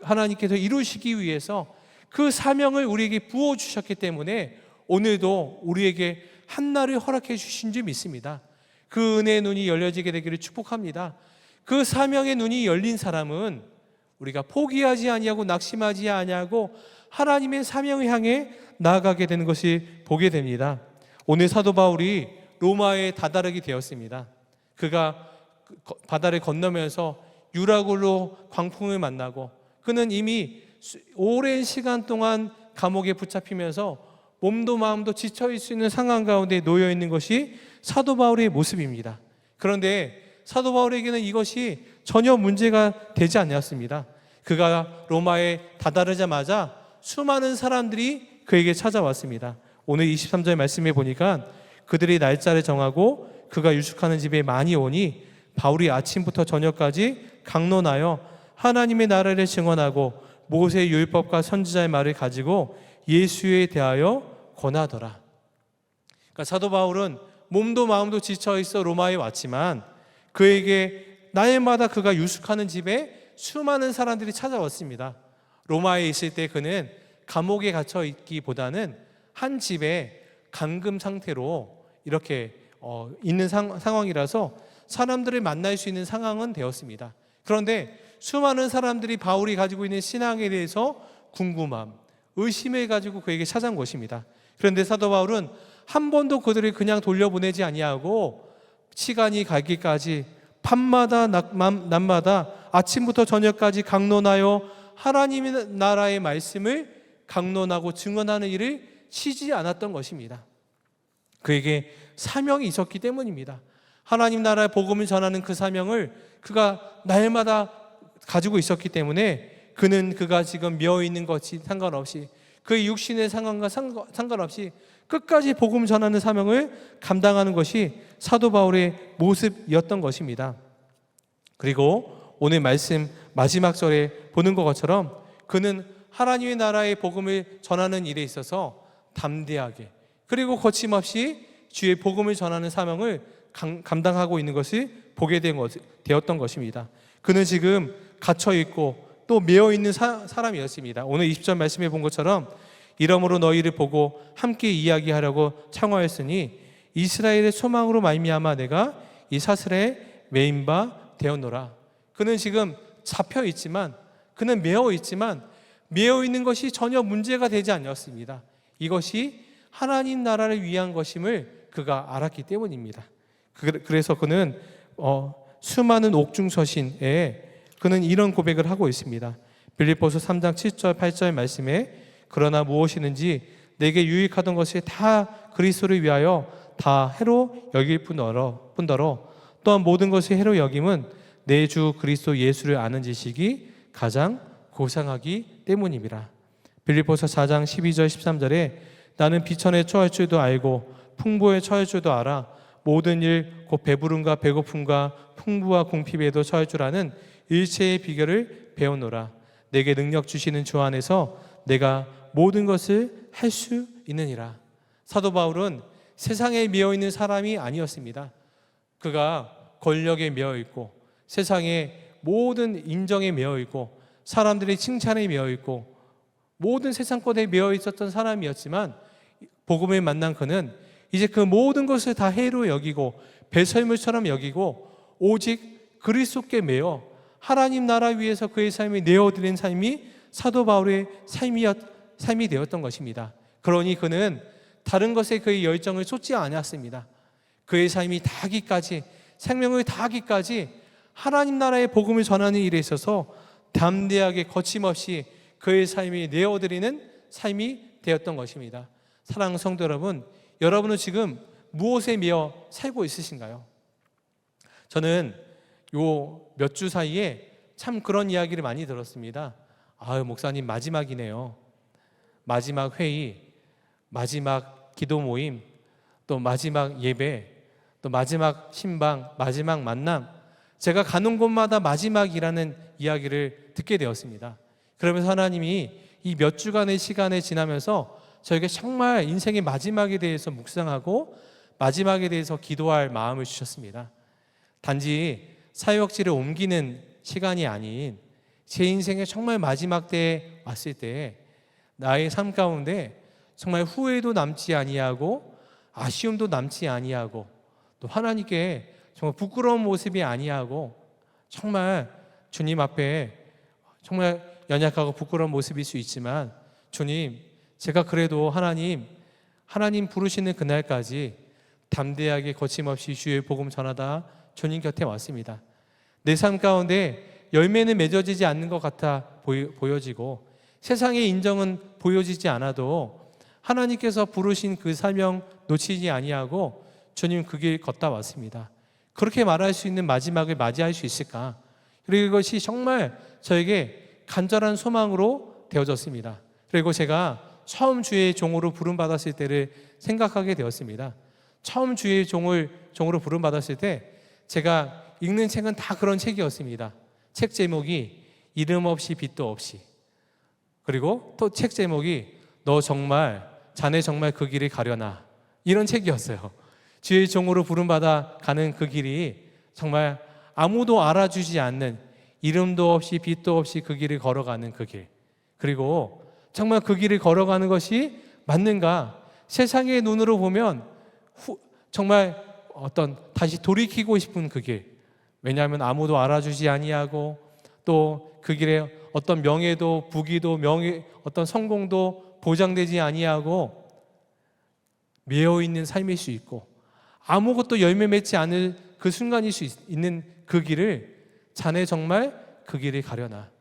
하나님께서 이루시기 위해서 그 사명을 우리에게 부어주셨기 때문에 오늘도 우리에게 한날을 허락해 주신 줄 믿습니다. 그 은혜의 눈이 열려지게 되기를 축복합니다. 그 사명의 눈이 열린 사람은 우리가 포기하지 아니하고 낙심하지 아니하고 하나님의 사명을 향해 나아가게 되는 것이 보게 됩니다. 오늘 사도 바울이 로마에 다다르게 되었습니다. 그가 바다를 건너면서 유라굴로 광풍을 만나고, 그는 이미 오랜 시간 동안 감옥에 붙잡히면서 몸도 마음도 지쳐 있을 수 있는 상황 가운데 놓여 있는 것이 사도 바울의 모습입니다. 그런데 사도 바울에게는 이것이 전혀 문제가 되지 않았습니다. 그가 로마에 다다르자마자 수많은 사람들이 그에게 찾아왔습니다. 오늘 23절 말씀에 보니까 그들이 날짜를 정하고 그가 유숙하는 집에 많이 오니 바울이 아침부터 저녁까지 강론하여 하나님의 나라를 증언하고 모세의 율법과 선지자의 말을 가지고 예수에 대하여 권하더라. 그러니까 사도 바울은 몸도 마음도 지쳐 있어 로마에 왔지만 그에게 날마다 그가 유숙하는 집에 수많은 사람들이 찾아왔습니다. 로마에 있을 때 그는 감옥에 갇혀 있기보다는 한 집에 감금 상태로 이렇게 있는 상황이라서 사람들을 만날 수 있는 상황은 되었습니다. 그런데 수많은 사람들이 바울이 가지고 있는 신앙에 대해서 궁금함, 의심을 가지고 그에게 찾아온 것입니다. 그런데 사도 바울은 한 번도 그들을 그냥 돌려보내지 아니하고 시간이 가기까지 밤마다 낮마다 아침부터 저녁까지 강론하여 하나님의 나라의 말씀을 강론하고 증언하는 일을 쉬지 않았던 것입니다. 그에게 사명이 있었기 때문입니다. 하나님 나라의 복음을 전하는 그 사명을 그가 날마다 가지고 있었기 때문에 그가 지금 미어 있는 것이 상관없이, 그의 육신의 상황과 상관없이 끝까지 복음 전하는 사명을 감당하는 것이 사도 바울의 모습이었던 것입니다. 그리고 오늘 말씀 마지막 절에 보는 것처럼 그는 하나님의 나라의 복음을 전하는 일에 있어서 담대하게 그리고 거침없이 주의 복음을 전하는 사명을 감당하고 있는 것을 보게 되었던 것입니다. 그는 지금 갇혀있고 또 매어있는 사람이었습니다. 오늘 20절 말씀에 본 것처럼 이러므로 너희를 보고 함께 이야기하려고 창화했으니 이스라엘의 소망으로 말미암아 내가 이 사슬에 매인 바 되었노라. 그는 지금 잡혀있지만, 그는 매어있지만 매어있는 것이 전혀 문제가 되지 않았습니다. 이것이 하나님 나라를 위한 것임을 그가 알았기 때문입니다. 그래서 그는 수많은 옥중서신에 그는 이런 고백을 하고 있습니다. 빌립보서 3장 7절 8절 말씀에 그러나 무엇이든지 내게 유익하던 것이 다 그리스도를 위하여 다 해로 여길 뿐더러 또한 모든 것이 해로 여김은 내 주 그리스도 예수를 아는 지식이 가장 고상하기 때문입니다. 빌립보서 4장 12절 13절에 나는 비천에 처할 줄도 알고 풍부에 처할 줄도 알아 모든 일 곧 배부름과 배고픔과 풍부와 궁핍에도 처할 줄 아는 일체의 비결을 배우노라. 내게 능력 주시는 주 안에서 내가 모든 것을 할 수 있느니라. 사도 바울은 세상에 매여 있는 사람이 아니었습니다. 그가 권력에 매여 있고 세상의 모든 인정에 매여 있고 사람들의 칭찬에 매여 있고 모든 세상권에 매여 있었던 사람이었지만 복음을 만난 그는 이제 그 모든 것을 다 해로 여기고 배설물처럼 여기고 오직 그리스도께 매여 하나님 나라 위에서 그의 삶이 내어드린 삶이 사도 바울의 삶이 되었던 것입니다. 그러니 그는 다른 것에 그의 열정을 쏟지 않았습니다. 그의 삶이 다하기까지, 생명을 다하기까지 하나님 나라의 복음을 전하는 일에 있어서 담대하게 거침없이 그의 삶이 내어드리는 삶이 되었던 것입니다. 사랑하는 성도 여러분, 여러분은 지금 무엇에 매여 살고 있으신가요? 저는 요 몇 주 사이에 참 그런 이야기를 많이 들었습니다. 목사님 마지막이네요. 마지막 회의, 마지막 기도 모임, 또 마지막 예배, 또 마지막 신방, 마지막 만남, 제가 가는 곳마다 마지막이라는 이야기를 듣게 되었습니다. 그러면서 하나님이 이 몇 주간의 시간을 지나면서 저에게 정말 인생의 마지막에 대해서 묵상하고 마지막에 대해서 기도할 마음을 주셨습니다. 단지 사역지를 옮기는 시간이 아닌 제 인생의 정말 마지막 때에 왔을 때 나의 삶 가운데 정말 후회도 남지 아니하고 아쉬움도 남지 아니하고 또 하나님께 정말 부끄러운 모습이 아니하고 정말 주님 앞에 정말 연약하고 부끄러운 모습일 수 있지만 주님, 제가 그래도 하나님 부르시는 그날까지 담대하게 거침없이 주의 복음 전하다 주님 곁에 왔습니다. 내 삶 가운데 열매는 맺어지지 않는 것 같아 보여지고 세상의 인정은 보여지지 않아도 하나님께서 부르신 그 사명 놓치지 아니하고 주님 그 길 걷다 왔습니다. 그렇게 말할 수 있는 마지막을 맞이할 수 있을까? 그리고 이것이 정말 저에게 간절한 소망으로 되어졌습니다. 그리고 제가 처음 주의 종으로 부름받았을 때를 생각하게 되었습니다. 처음 주의 종으로 부름받았을 때 제가 읽는 책은 다 그런 책이었습니다. 책 제목이 이름 없이 빛도 없이, 그리고 또 책 제목이 자네 정말 그 길을 가려나, 이런 책이었어요. 주의 종으로 부름받아 가는 그 길이 정말 아무도 알아주지 않는, 이름도 없이 빛도 없이 그 길을 걸어가는 그 길, 그리고 정말 그 길을 걸어가는 것이 맞는가? 세상의 눈으로 보면 정말 다시 돌이키고 싶은 그 길. 왜냐하면 아무도 알아주지 아니하고 또 그 길에 어떤 명예도 부귀도 어떤 성공도 보장되지 아니하고 매여 있는 삶일 수 있고 아무것도 열매 맺지 않을 그 순간일 수 있는 그 길을 자네 정말 그 길을 가려나.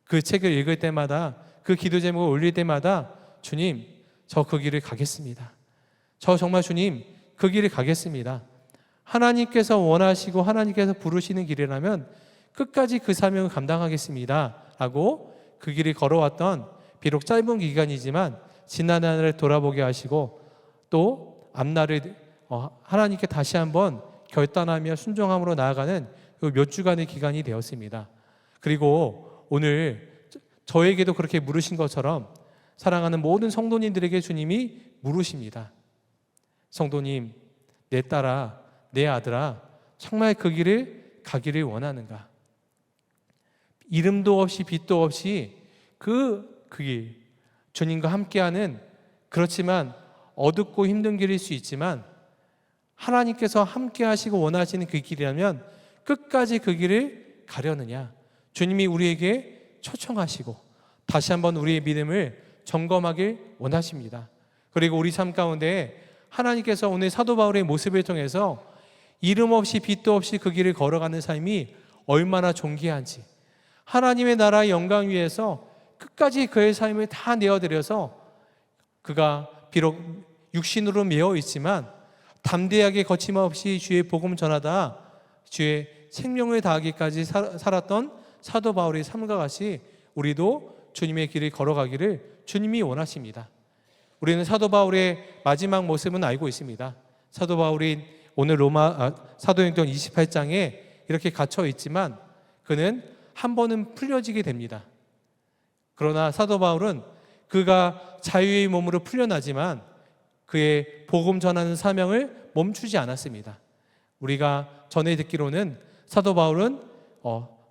그 책을 읽을 때마다 그 기도 제목을 올릴 때마다 주님, 저 그 길을 가겠습니다. 저 정말 주님 그 길을 가겠습니다. 하나님께서 원하시고 하나님께서 부르시는 길이라면 끝까지 그 사명을 감당하겠습니다 라고 그 길을 걸어왔던, 비록 짧은 기간이지만 지난 한 해를 돌아보게 하시고 또 앞날을 하나님께 다시 한번 결단하며 순종함으로 나아가는 몇 주간의 기간이 되었습니다. 그리고 오늘 저에게도 그렇게 물으신 것처럼 사랑하는 모든 성도님들에게 주님이 물으십니다. 성도님, 내 딸아, 내 아들아, 정말 그 길을 가기를 원하는가? 이름도 없이 빛도 없이 그 길, 주님과 함께하는, 그렇지만 어둡고 힘든 길일 수 있지만 하나님께서 함께하시고 원하시는 그 길이라면 끝까지 그 길을 가려느냐? 주님이 우리에게 초청하시고 다시 한번 우리의 믿음을 점검하길 원하십니다. 그리고 우리 삶 가운데 하나님께서 오늘 사도 바울의 모습을 통해서 이름 없이 빛도 없이 그 길을 걸어가는 삶이 얼마나 존귀한지, 하나님의 나라의 영광 위에서 끝까지 그의 삶을 다 내어드려서 그가 비록 육신으로 매어 있지만 담대하게 거침없이 주의 복음 전하다 주의 생명을 다하기까지 살았던 사도 바울의 삶과 같이 우리도 주님의 길을 걸어가기를 주님이 원하십니다. 우리는 사도 바울의 마지막 모습은 알고 있습니다. 사도 바울이 오늘 사도행전 28장에 이렇게 갇혀 있지만 그는 한 번은 풀려지게 됩니다. 그러나 사도 바울은 그가 자유의 몸으로 풀려나지만 그의 복음 전하는 사명을 멈추지 않았습니다. 우리가 전에 듣기로는 사도 바울은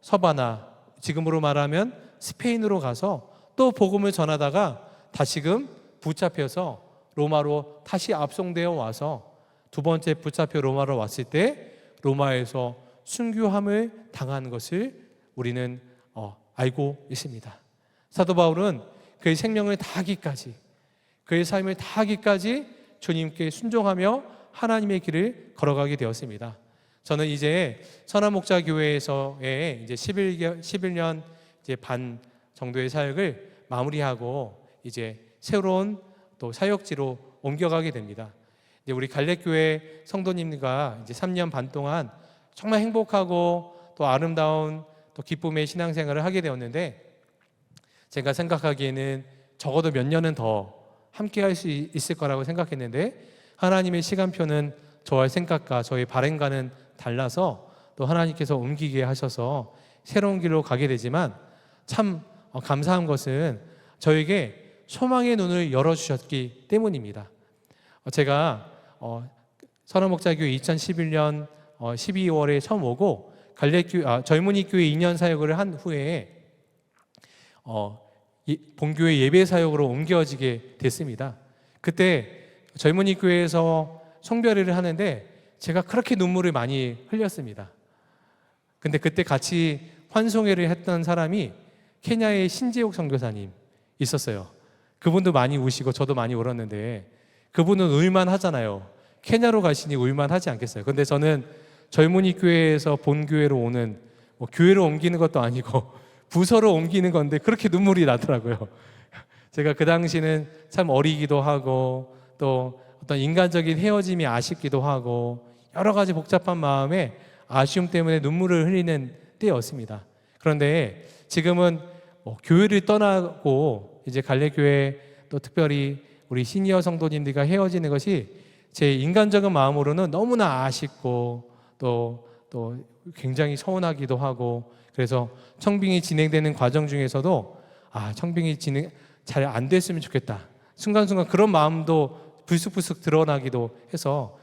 서바나, 지금으로 말하면 스페인으로 가서 또 복음을 전하다가 다시금 붙잡혀서 로마로 다시 압송되어 와서 두 번째 붙잡혀 로마로 왔을 때 로마에서 순교함을 당한 것을 우리는 알고 있습니다. 사도 바울은 그의 생명을 다하기까지, 그의 삶을 다하기까지 주님께 순종하며 하나님의 길을 걸어가게 되었습니다. 저는 이제 선한목자교회에서의 이제 11년 이제 반 정도의 사역을 마무리하고 이제 새로운 또 사역지로 옮겨가게 됩니다. 이제 우리 갈렙교회 성도님과 이제 3년 반 동안 정말 행복하고 또 아름다운 또 기쁨의 신앙생활을 하게 되었는데, 제가 생각하기에는 적어도 몇 년은 더 함께 할 수 있을 거라고 생각했는데 하나님의 시간표는 저의 생각과 저의 바램과는 달라서 또 하나님께서 옮기게 하셔서 새로운 길로 가게 되지만 참 감사한 것은 저에게 소망의 눈을 열어주셨기 때문입니다. 제가 선화목자교회 2011년 12월에 처음 오고 젊은이 교회 2년 사역을 한 후에 본교회 예배 사역으로 옮겨지게 됐습니다. 그때 젊은이 교회에서 성별회를 하는데 제가 그렇게 눈물을 많이 흘렸습니다. 근데 그때 같이 환송회를 했던 사람이 케냐의 신재옥 선교사님 있었어요. 그분도 많이 우시고 저도 많이 울었는데 그분은 울만 하잖아요. 케냐로 가시니 울만 하지 않겠어요. 근데 저는 젊은이 교회에서 본교회로 오는 교회로 옮기는 것도 아니고 부서로 옮기는 건데 그렇게 눈물이 나더라고요. 제가 그 당시는 참 어리기도 하고 또 어떤 인간적인 헤어짐이 아쉽기도 하고 여러 가지 복잡한 마음에 아쉬움 때문에 눈물을 흘리는 때였습니다. 그런데 지금은 교회를 떠나고 이제 갈래교회 또 특별히 우리 시니어 성도님들과 헤어지는 것이 제 인간적인 마음으로는 너무나 아쉽고 또 굉장히 서운하기도 하고 그래서 청빙이 진행되는 과정 중에서도 청빙이 잘 안 됐으면 좋겠다. 순간순간 그런 마음도 불쑥불쑥 드러나기도 해서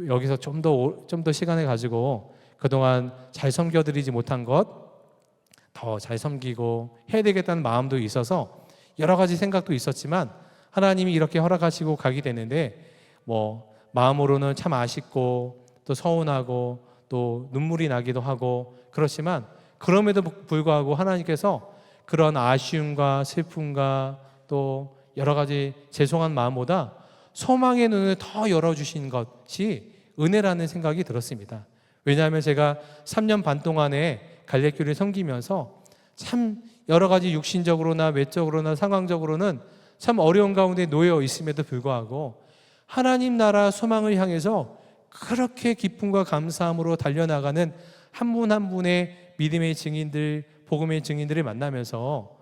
여기서 좀 더 시간을 가지고 그동안 잘 섬겨드리지 못한 것 더 잘 섬기고 해야 되겠다는 마음도 있어서 여러 가지 생각도 있었지만 하나님이 이렇게 허락하시고 가게 되는데 마음으로는 참 아쉽고 또 서운하고 또 눈물이 나기도 하고 그렇지만 그럼에도 불구하고 하나님께서 그런 아쉬움과 슬픔과 또 여러 가지 죄송한 마음보다 소망의 눈을 더 열어주신 것이 은혜라는 생각이 들었습니다. 왜냐하면 제가 3년 반 동안에 갈래교회를 섬기면서 참 여러 가지 육신적으로나 외적으로나 상황적으로는 참 어려운 가운데 놓여 있음에도 불구하고 하나님 나라 소망을 향해서 그렇게 기쁨과 감사함으로 달려나가는 한 분 한 분의 믿음의 증인들, 복음의 증인들을 만나면서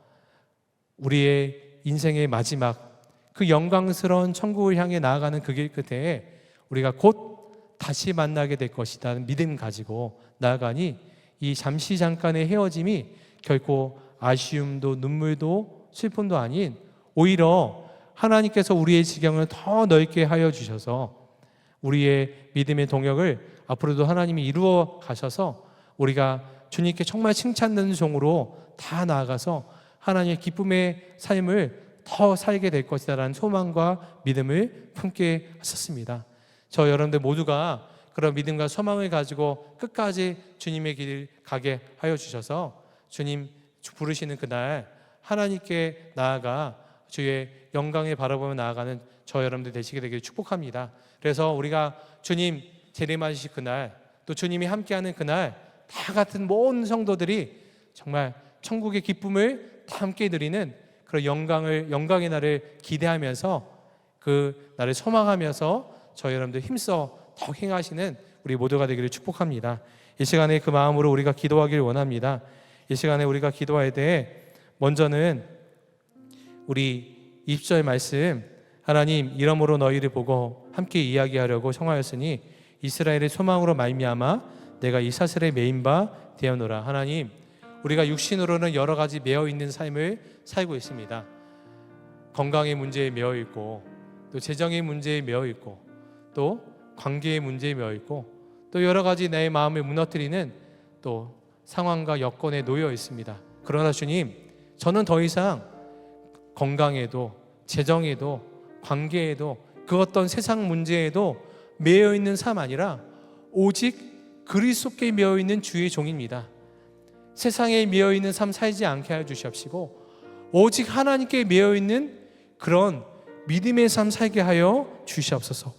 우리의 인생의 마지막 그 영광스러운 천국을 향해 나아가는 그 길 끝에 우리가 곧 다시 만나게 될 것이라는 믿음 가지고 나아가니 이 잠시 잠깐의 헤어짐이 결코 아쉬움도 눈물도 슬픔도 아닌 오히려 하나님께서 우리의 지경을 더 넓게 하여 주셔서 우리의 믿음의 동역을 앞으로도 하나님이 이루어 가셔서 우리가 주님께 정말 칭찬되는 종으로 다 나아가서 하나님의 기쁨의 삶을 더 살게 될 것이다라는 소망과 믿음을 품게 하셨습니다. 저 여러분들 모두가 그런 믿음과 소망을 가지고 끝까지 주님의 길을 가게 하여 주셔서 주님 부르시는 그날 하나님께 나아가 주의 영광을 바라보며 나아가는 저 여러분들 되시게 되기를 축복합니다. 그래서 우리가 주님 재림하실 그날 또 주님이 함께하는 그날 다 같은 모든 성도들이 정말 천국의 기쁨을 다 함께 누리는 그런 영광의 날을 기대하면서 그 날을 소망하면서 저희 여러분들 힘써 더 행하시는 우리 모두가 되기를 축복합니다. 이 시간에 그 마음으로 우리가 기도하길 원합니다. 이 시간에 우리가 기도할 때 먼저는 우리 20절 말씀 하나님 이러므로 너희를 보고 함께 이야기하려고 청하였으니 이스라엘의 소망으로 말미암아 내가 이 사슬에 매인 바 되었노라. 하나님 우리가 육신으로는 여러 가지 매어 있는 삶을 살고 있습니다. 건강의 문제에 매어 있고 또 재정의 문제에 매어 있고 또 관계의 문제에 매어 있고 또 여러 가지 내 마음을 무너뜨리는 또 상황과 여건에 놓여 있습니다. 그러나 주님 저는 더 이상 건강에도 재정에도 관계에도 그 어떤 세상 문제에도 매여 있는 삶 아니라 오직 그리스도께 매여 있는 주의 종입니다. 세상에 매여 있는 삶 살지 않게 하여 주시옵시고 오직 하나님께 매여 있는 그런 믿음의 삶 살게 하여 주시옵소서.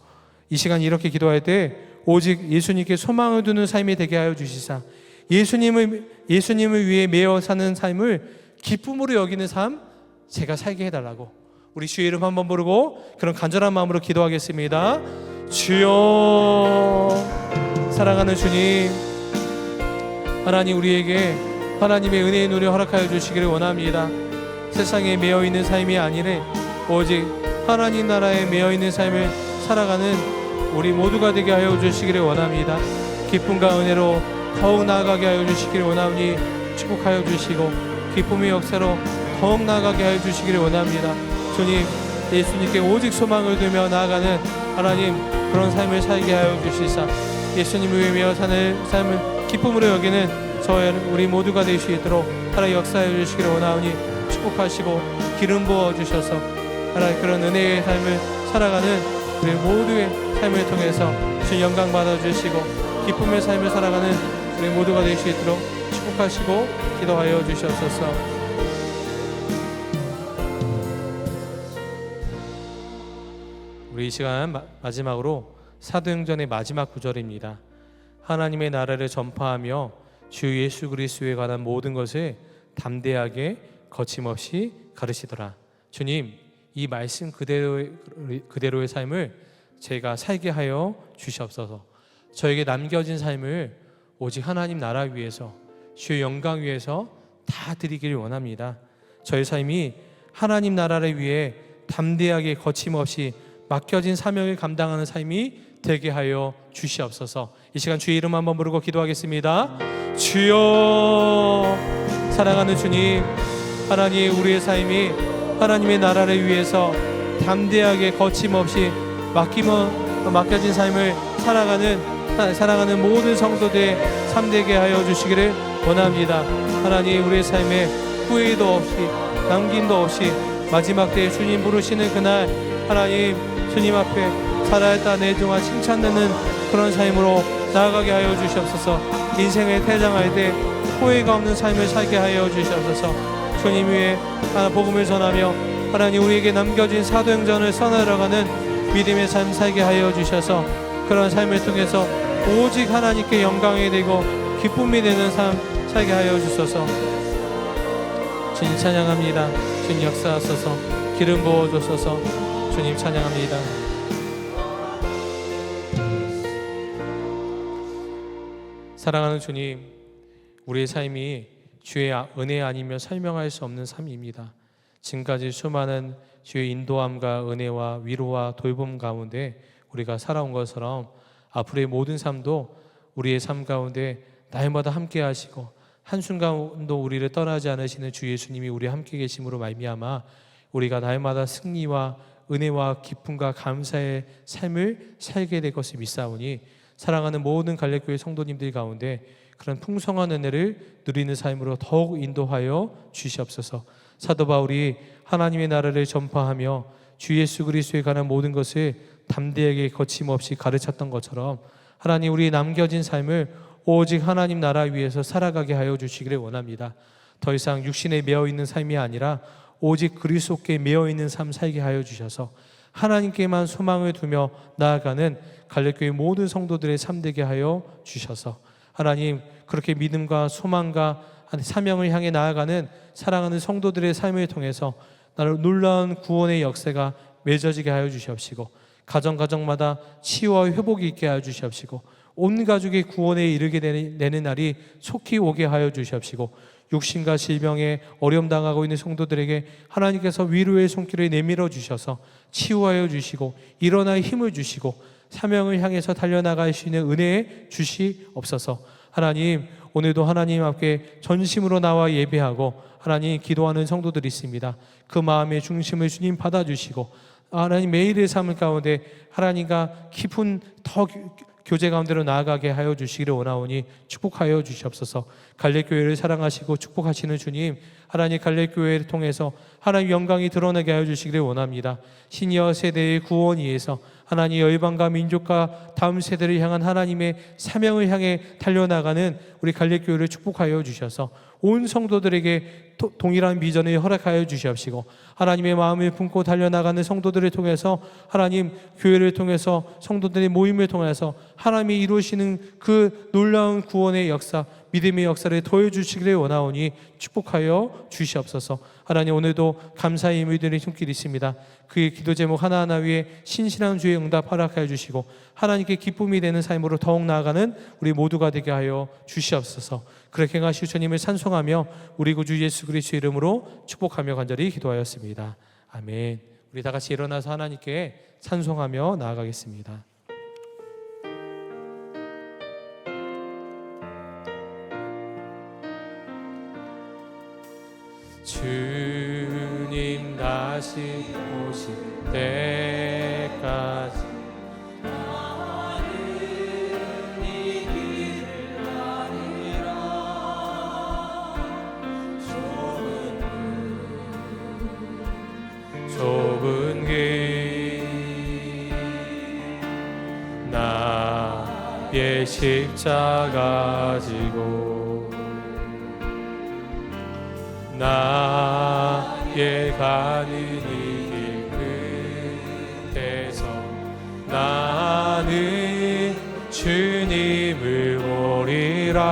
이 시간 이렇게 기도할 때 오직 예수님께 소망을 두는 삶이 되게 하여 주시사 예수님을 위해 매여 사는 삶을 기쁨으로 여기는 삶 제가 살게 해달라고 우리 주의 이름 한번 부르고 그런 간절한 마음으로 기도하겠습니다. 주여 사랑하는 주님 하나님 우리에게 하나님의 은혜의 눈을 허락하여 주시기를 원합니다. 세상에 매여 있는 삶이 아니래 오직 하나님 나라에 매여 있는 삶을 살아가는 우리 모두가 되게 하여 주시기를 원합니다. 기쁨과 은혜로 더욱 나아가게 하여 주시기를 원하오니 축복하여 주시고 기쁨의 역사로 더욱 나아가게 하여 주시기를 원합니다. 주님, 예수님께 오직 소망을 두며 나아가는 하나님 그런 삶을 살게 하여 주시사 예수님을 위하여 사는 삶을 기쁨으로 여기는 저 우리 모두가 될 수 있도록 하나님 역사해 주시기를 원하오니 축복하시고 기름 부어 주셔서 하나님 그런 은혜의 삶을 살아가는 우리 모두의 삶을 통해서 주님 영광 받아 주시고 기쁨의 삶을 살아가는 우리 모두가 될 수 있도록 축복하시고 기도하여 주시옵소서. 우리 이 시간 마지막으로 사도행전의 마지막 구절입니다. 하나님의 나라를 전파하며 주 예수 그리스도에 관한 모든 것을 담대하게 거침없이 가르치더라. 주님, 이 말씀 그대로의 삶을 제가 살게 하여 주시옵소서. 저에게 남겨진 삶을 오직 하나님 나라 위해서 주의 영광 위해서 다 드리기를 원합니다. 저의 삶이 하나님 나라를 위해 담대하게 거침없이 맡겨진 사명을 감당하는 삶이 되게 하여 주시옵소서. 이 시간 주의 이름 한번 부르고 기도하겠습니다. 주여, 사랑하는 주님, 하나님 우리의 삶이 하나님의 나라를 위해서 담대하게 거침없이 맡겨진 삶을 살아가는 모든 성도들의 삶 되게 하여 주시기를 원합니다. 하나님 우리의 삶에 후회도 없이 남김도 없이 마지막 때에 주님 부르시는 그날 하나님 주님 앞에 살아있다 내 동안 칭찬되는 그런 삶으로 나아가게 하여 주시옵소서. 인생을 퇴장할 때 후회가 없는 삶을 살게 하여 주시옵소서. 주님 위에 복음을 전하며 하나님 우리에게 남겨진 사도행전을 써나가는 믿음의 삶 살게 하여 주셔서 그런 삶을 통해서 오직 하나님께 영광이 되고 기쁨이 되는 삶 살게 하여 주소서. 주님 찬양합니다. 주님 역사하소서. 기름 부어주소서. 주님 찬양합니다. 사랑하는 주님, 우리의 삶이 주의 은혜 아니면 설명할 수 없는 삶입니다. 지금까지 수많은 주의 인도함과 은혜와 위로와 돌봄 가운데 우리가 살아온 것처럼 앞으로의 모든 삶도 우리의 삶 가운데 날마다 함께 하시고 한순간도 우리를 떠나지 않으시는 주 예수님이 우리 함께 계심으로 말미암아 우리가 날마다 승리와 은혜와 기쁨과 감사의 삶을 살게 될 것을 믿사오니 사랑하는 모든 갈래교회 성도님들 가운데 그런 풍성한 은혜를 누리는 삶으로 더욱 인도하여 주시옵소서. 사도 바울이 하나님의 나라를 전파하며 주 예수 그리스도에 관한 모든 것을 담대하게 거침없이 가르쳤던 것처럼 하나님 우리 남겨진 삶을 오직 하나님 나라 위에서 살아가게 하여 주시기를 원합니다. 더 이상 육신에 매어 있는 삶이 아니라 오직 그리스도께 매어 있는 삶 살게 하여 주셔서 하나님께만 소망을 두며 나아가는 갈래교회 모든 성도들의 삶 되게 하여 주셔서 하나님 그렇게 믿음과 소망과 사명을 향해 나아가는 사랑하는 성도들의 삶을 통해서 나를 놀라운 구원의 역사가 맺어지게 하여 주시옵시고 가정마다 치유와 회복이 있게 하여 주시옵시고 온 가족의 구원에 이르게 되는 날이 속히 오게 하여 주시옵시고 육신과 질병에 어려움 당하고 있는 성도들에게 하나님께서 위로의 손길을 내밀어 주셔서 치유하여 주시고 일어날 힘을 주시고 사명을 향해서 달려나갈 수 있는 은혜 주시옵소서. 하나님 오늘도 하나님 앞에 전심으로 나와 예배하고 하나님 기도하는 성도들이 있습니다. 그 마음의 중심을 주님 받아주시고 하나님 매일의 삶 가운데 하나님과 깊은 더 교제 가운데로 나아가게 하여 주시기를 원하오니 축복하여 주시옵소서. 갈래교회를 사랑하시고 축복하시는 주님, 하나님 갈래교회를 통해서 하나님 영광이 드러나게 하여 주시기를 원합니다. 시니어 세대의 구원 위해서 하나님 열방과 민족과 다음 세대를 향한 하나님의 사명을 향해 달려나가는 우리 갈래교회를 축복하여 주셔서 온 성도들에게 동일한 비전을 허락하여 주시옵시고 하나님의 마음을 품고 달려나가는 성도들을 통해서 하나님 교회를 통해서 성도들의 모임을 통해서 하나님이 이루시는 그 놀라운 구원의 역사 믿음의 역사를 더해주시기를 원하오니 축복하여 주시옵소서. 하나님 오늘도 감사의 힘을 드리는 손길이 있습니다. 그의 기도 제목 하나하나 위에 신실한 주의 응답 허락하여 주시고 하나님께 기쁨이 되는 삶으로 더욱 나아가는 우리 모두가 되게 하여 주시옵소서. 그렇게 행하실 주님을 찬송하며 우리 구주 예수 그리스도의 이름으로 축복하며 간절히 기도하였습니다. 아멘. 우리 다 같이 일어나서 하나님께 찬송하며 나아가겠습니다. 주님 다시 오실 때까지 좁은 길 나의 십자가 지고 나의 가는 이 길 끝에서 나는 주님을 보리라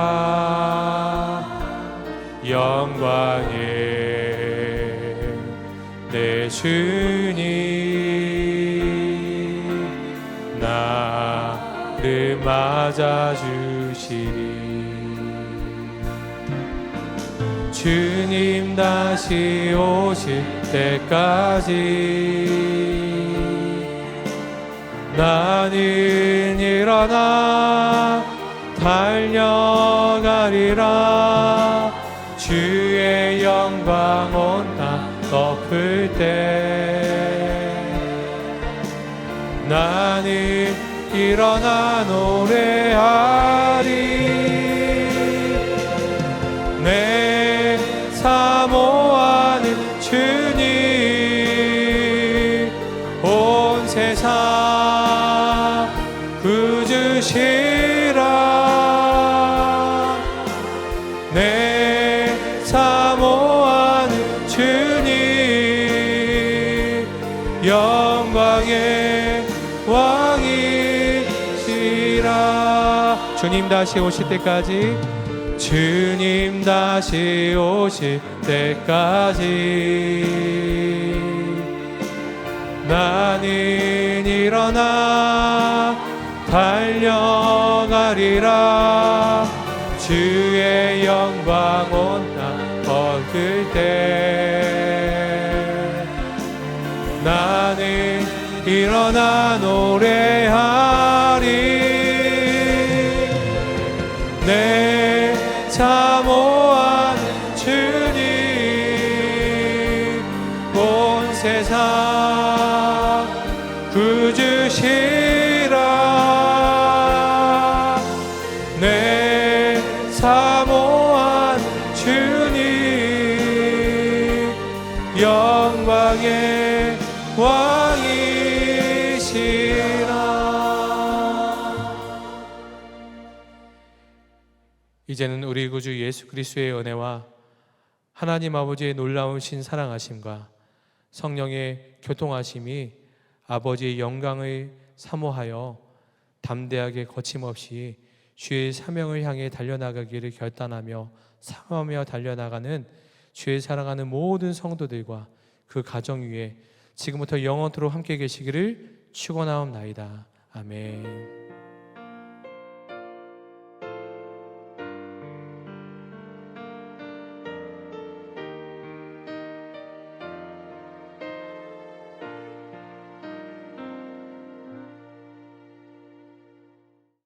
영광의 내 주님 나를 맞아주시리 주님 다시 오실 때까지 나는 일어나 달려가리라 주의 영광 온 땅 덮을 때 나는 일어나 노래하리 내 사모하는 주님 온 세상 구주시라 내 사모하는 주님 영광의 왕이시라 주님 다시 오실 때까지 주님 다시 오실 때까지 나는 일어나 달려가리라 주의 영광 온 땅 걷을 때 나는 일어나 노래하리 내 사모하는 주님 온 세상 구주시라 내 사모하는 주님 영광의 왕이시라 이제는 우리 구주 예수 그리스도의 은혜와 하나님 아버지의 놀라우신 사랑하심과 성령의 교통하심이 아버지의 영광을 사모하여 담대하게 거침없이 주의 사명을 향해 달려나가기를 결단하며 사모하며 달려나가는 주의 사랑하는 모든 성도들과 그 가정 위에 지금부터 영원토록 함께 계시기를 축원하옵나이다. 아멘.